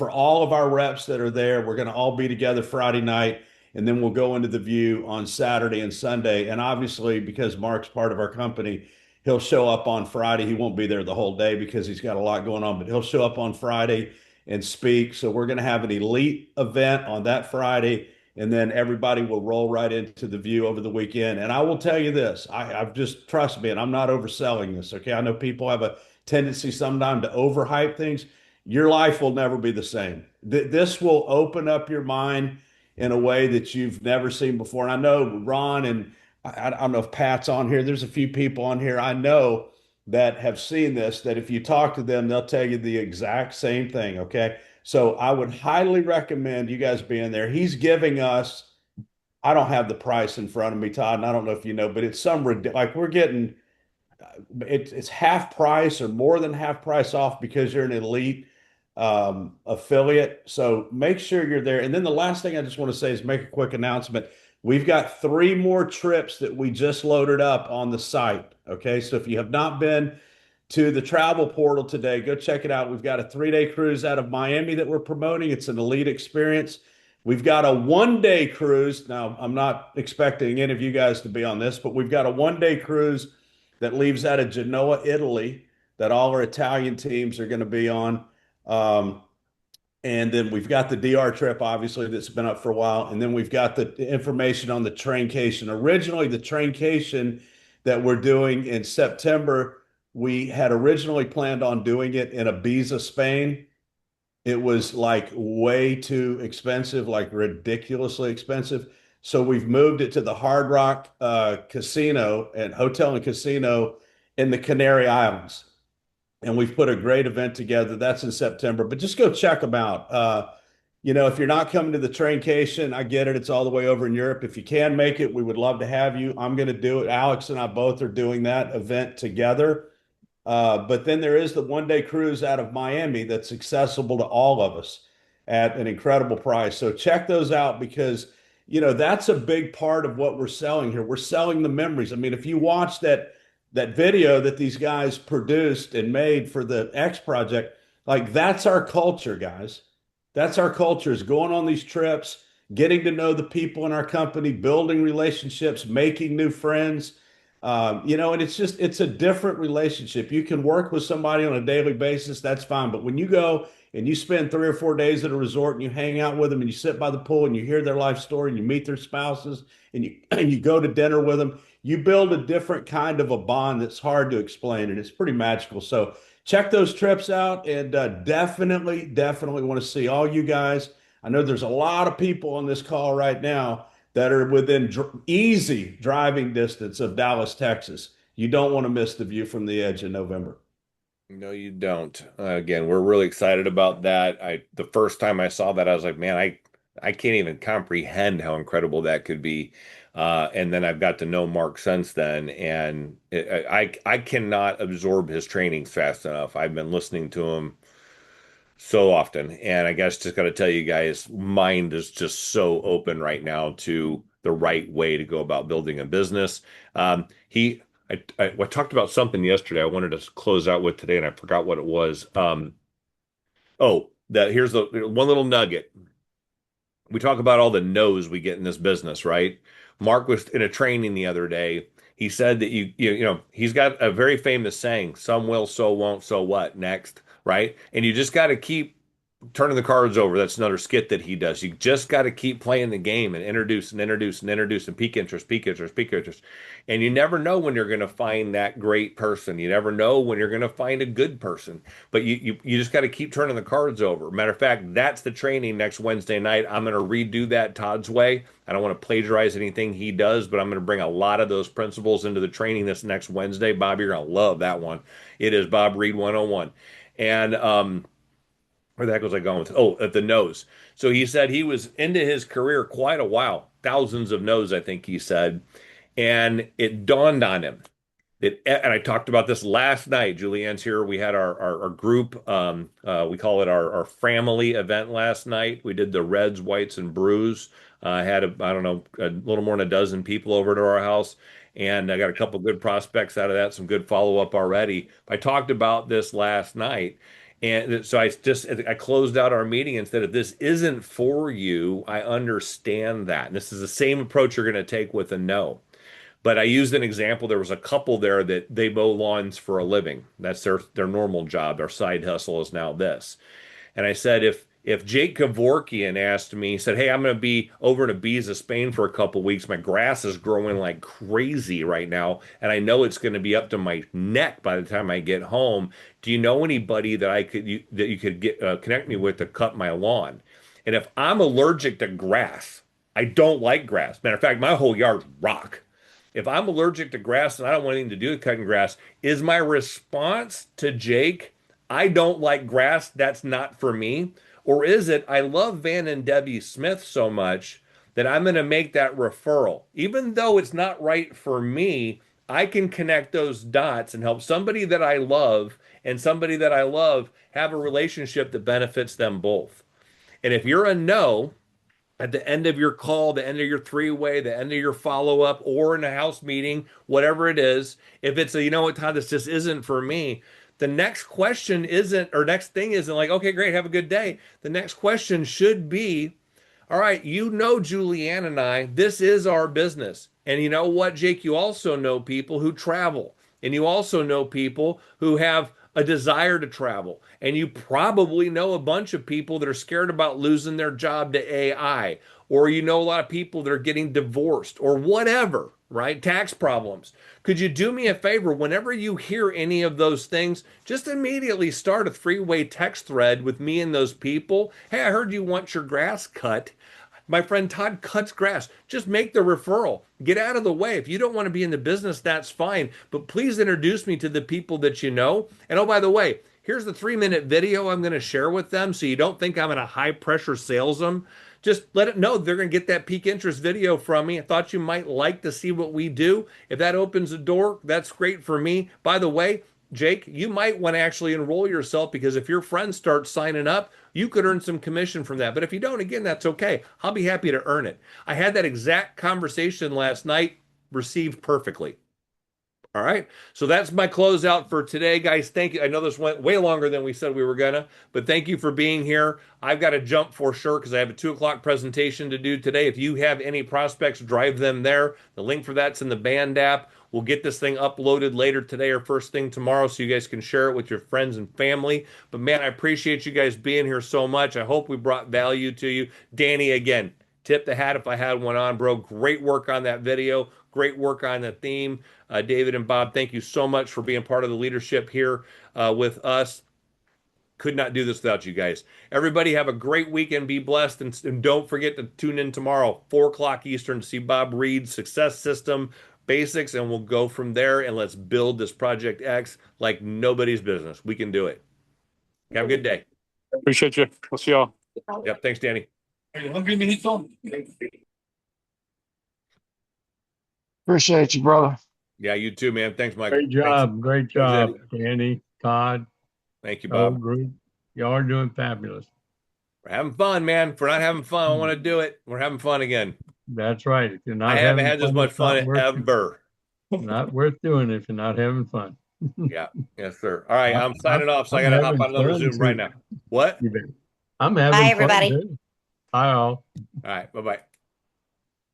all of our reps that are there. We're going to all be together Friday night, and then we'll go into the view on Saturday and Sunday. And obviously, because Mark's part of our company, he'll show up on Friday. He won't be there the whole day because he's got a lot going on, but he'll show up on Friday and speak. So we're going to have an elite event on that Friday, and then everybody will roll right into the view over the weekend. And I will tell you this, I've just, trust me, and I'm not overselling this, okay? I know people have a tendency sometimes to overhype things. Your life will never be the same. This will open up your mind in a way that you've never seen before. And I know Ron and I don't know if Pat's on here. There's a few people on here I know that have seen this, that if you talk to them, they'll tell you the exact same thing. Okay. So I would highly recommend you guys being there. He's giving us I don't have the price in front of me, Todd, and I don't know if you know, but it's like we're getting it's half price or more than half price off because you're an elite affiliate. So make sure you're there. And then the last thing I just want to say is make a quick announcement. We've got 3 more trips that we just loaded up on the site. Okay. So if you have not been to the travel portal today, go check it out. We've got a 3-day cruise out of Miami that we're promoting. It's an elite experience. We've got a 1-day cruise. Now, I'm not expecting any of you guys to be on this, but we've got a 1-day cruise that leaves out of Genoa, Italy, that all our Italian teams are going to be on. Um, and then we've got the DR trip, obviously, that's been up for a while. And then we've got the information on the traincation. Originally, the traincation that we're doing in September, we had originally planned on doing it in Ibiza, Spain. It was like way too expensive, like ridiculously expensive. So we've moved it to the Hard Rock Casino and Hotel and Casino in the Canary Islands. And we've put a great event together. That's in September, but just go check them out. If you're not coming to the traincation, I get it. It's all the way over in Europe. If you can make it, we would love to have you. I'm going to do it. Alex and I both are doing that event together. But then there is the 1-day cruise out of Miami that's accessible to all of us at an incredible price. So check those out because, that's a big part of what we're selling here. We're selling the memories. I mean, if you watch that video that these guys produced and made for the X project, like that's our culture, guys. That's our culture is going on these trips, getting to know the people in our company, building relationships, making new friends. And it's a different relationship. You can work with somebody on a daily basis, that's fine. But when you go and you spend 3 or 4 days at a resort and you hang out with them and you sit by the pool and you hear their life story and you meet their spouses and you and you go to dinner with them, you build a different kind of a bond that's hard to explain and it's pretty magical. So check those trips out and definitely want to see all you guys. I know there's a lot of people on this call right now that are within easy driving distance of Dallas, Texas. You don't want to miss the view from the edge in November. No, you don't. Again, we're really excited about that. The first time I saw that, I was like, man, I can't even comprehend how incredible that could be. And then I've got to know Mark since then, and I cannot absorb his trainings fast enough. I've been listening to him so often, and I guess just got to tell you guys, mind is just so open right now to the right way to go about building a business. I talked about something yesterday I wanted to close out with today, and I forgot what it was. Here's the one little nugget. We talk about all the no's we get in this business, right? Mark was in a training the other day. He said that he's got a very famous saying, some will, so won't, so what next, right? And you just got to keep turning the cards over. That's another skit that he does. You just got to keep playing the game and introduce and peak interest. And you never know when you're going to find that great person. You never know when you're going to find a good person. But you just got to keep turning the cards over. Matter of fact, that's the training next Wednesday night. I'm going to redo that Todd's way. I don't want to plagiarize anything he does, but I'm going to bring a lot of those principles into the training this next Wednesday. Bob, you're going to love that one. It is Bob Reid 101. And where the heck was I going with? Oh, at the nose. So he said he was into his career quite a while, thousands of no's, I think he said. And it dawned on him and I talked about this last night. Julianne's here. We had our group, we call it our family event last night. We did the Reds, Whites, and Brews. I had, I don't know, a little more than a dozen people over to our house. And I got a couple good prospects out of that, some good follow up already. I talked about this last night. And so I closed out our meeting and said, if this isn't for you, I understand that. And this is the same approach you're going to take with a no. But I used an example. There was a couple there that they mow lawns for a living. That's their normal job. Their side hustle is now this. And I said, if Jake Kevorkian asked me, he said, hey, I'm going to be over in Ibiza, Spain for a couple weeks. My grass is growing like crazy right now, and I know it's going to be up to my neck by the time I get home. Do you know anybody that you could get connect me with to cut my lawn? And if I'm allergic to grass, I don't like grass. Matter of fact, my whole yard's rock. If I'm allergic to grass and I don't want anything to do with cutting grass, is my response to Jake, I don't like grass, that's not for me? Or is it, I love Van and Debbie Smith so much that I'm going to make that referral. Even though it's not right for me, I can connect those dots and help somebody that I love and somebody that I love have a relationship that benefits them both. And if you're a no, at the end of your call, the end of your three-way, the end of your follow-up, or in a house meeting, whatever it is, if it's a, you know what, Todd, this just isn't for me, the next question isn't, or next thing isn't like, okay, great, have a good day. The next question should be, all right, you know, Julianne and I, this is our business. And you know what, Jake, you also know people who travel, and you also know people who have a desire to travel. And you probably know a bunch of people that are scared about losing their job to AI, or you know a lot of people that are getting divorced or whatever, right? Tax problems. Could you do me a favor? Whenever you hear any of those things, just immediately start a three-way text thread with me and those people. Hey, I heard you want your grass cut. My friend Todd cuts grass. Just make the referral. Get out of the way. If you don't want to be in the business, that's fine. But please introduce me to the people that you know. And oh, by the way, here's the 3-minute video I'm going to share with them so you don't think I'm in a high pressure sales them. Just let it know they're going to get that peak interest video from me. I thought you might like to see what we do. If that opens a door, that's great for me. By the way, Jake, you might want to actually enroll yourself because if your friends start signing up, you could earn some commission from that. But if you don't, again, that's okay. I'll be happy to earn it. I had that exact conversation last night, received perfectly. All right. So that's my closeout for today, guys. Thank you. I know this went way longer than we said we were gonna, but thank you for being here. I've got to jump for sure because I have a 2 o'clock presentation to do today. If you have any prospects, drive them there. The link for that's in the Band app. We'll get this thing uploaded later today or first thing tomorrow so you guys can share it with your friends and family. But man, I appreciate you guys being here so much. I hope we brought value to you. Danny, again, tip the hat if I had one on, bro. Great work on that video. Great work on the theme. David and Bob, thank you so much for being part of the leadership here with us. Could not do this without you guys. Everybody have a great weekend. Be blessed. And don't forget to tune in tomorrow, 4 o'clock Eastern, to see Bob Reid's Success System Basics. And we'll go from there and let's build this Project X like nobody's business. We can do it. Have a good day. Appreciate you. We'll see y'all. Yep. Thanks, Danny. Are you hungry, Necole? Appreciate you, brother. Yeah, you too, man. Thanks, Michael. Great job. Thanks. Great job, Danny, Todd. Thank you, Whole Bob. group. Y'all are doing fabulous. We're having fun, man. If we're not having fun, I want to do it. We're having fun again. That's right. If you're not I haven't having had this fun, much it's not fun worth ever. not worth doing if you're not having fun. Yeah. Yes, sir. All right. I'm signing off, so I I'm got to hop having on another fun Zoom right too. now. What? I'm having Bye, fun everybody. too. Bye, all. All right. Bye-bye.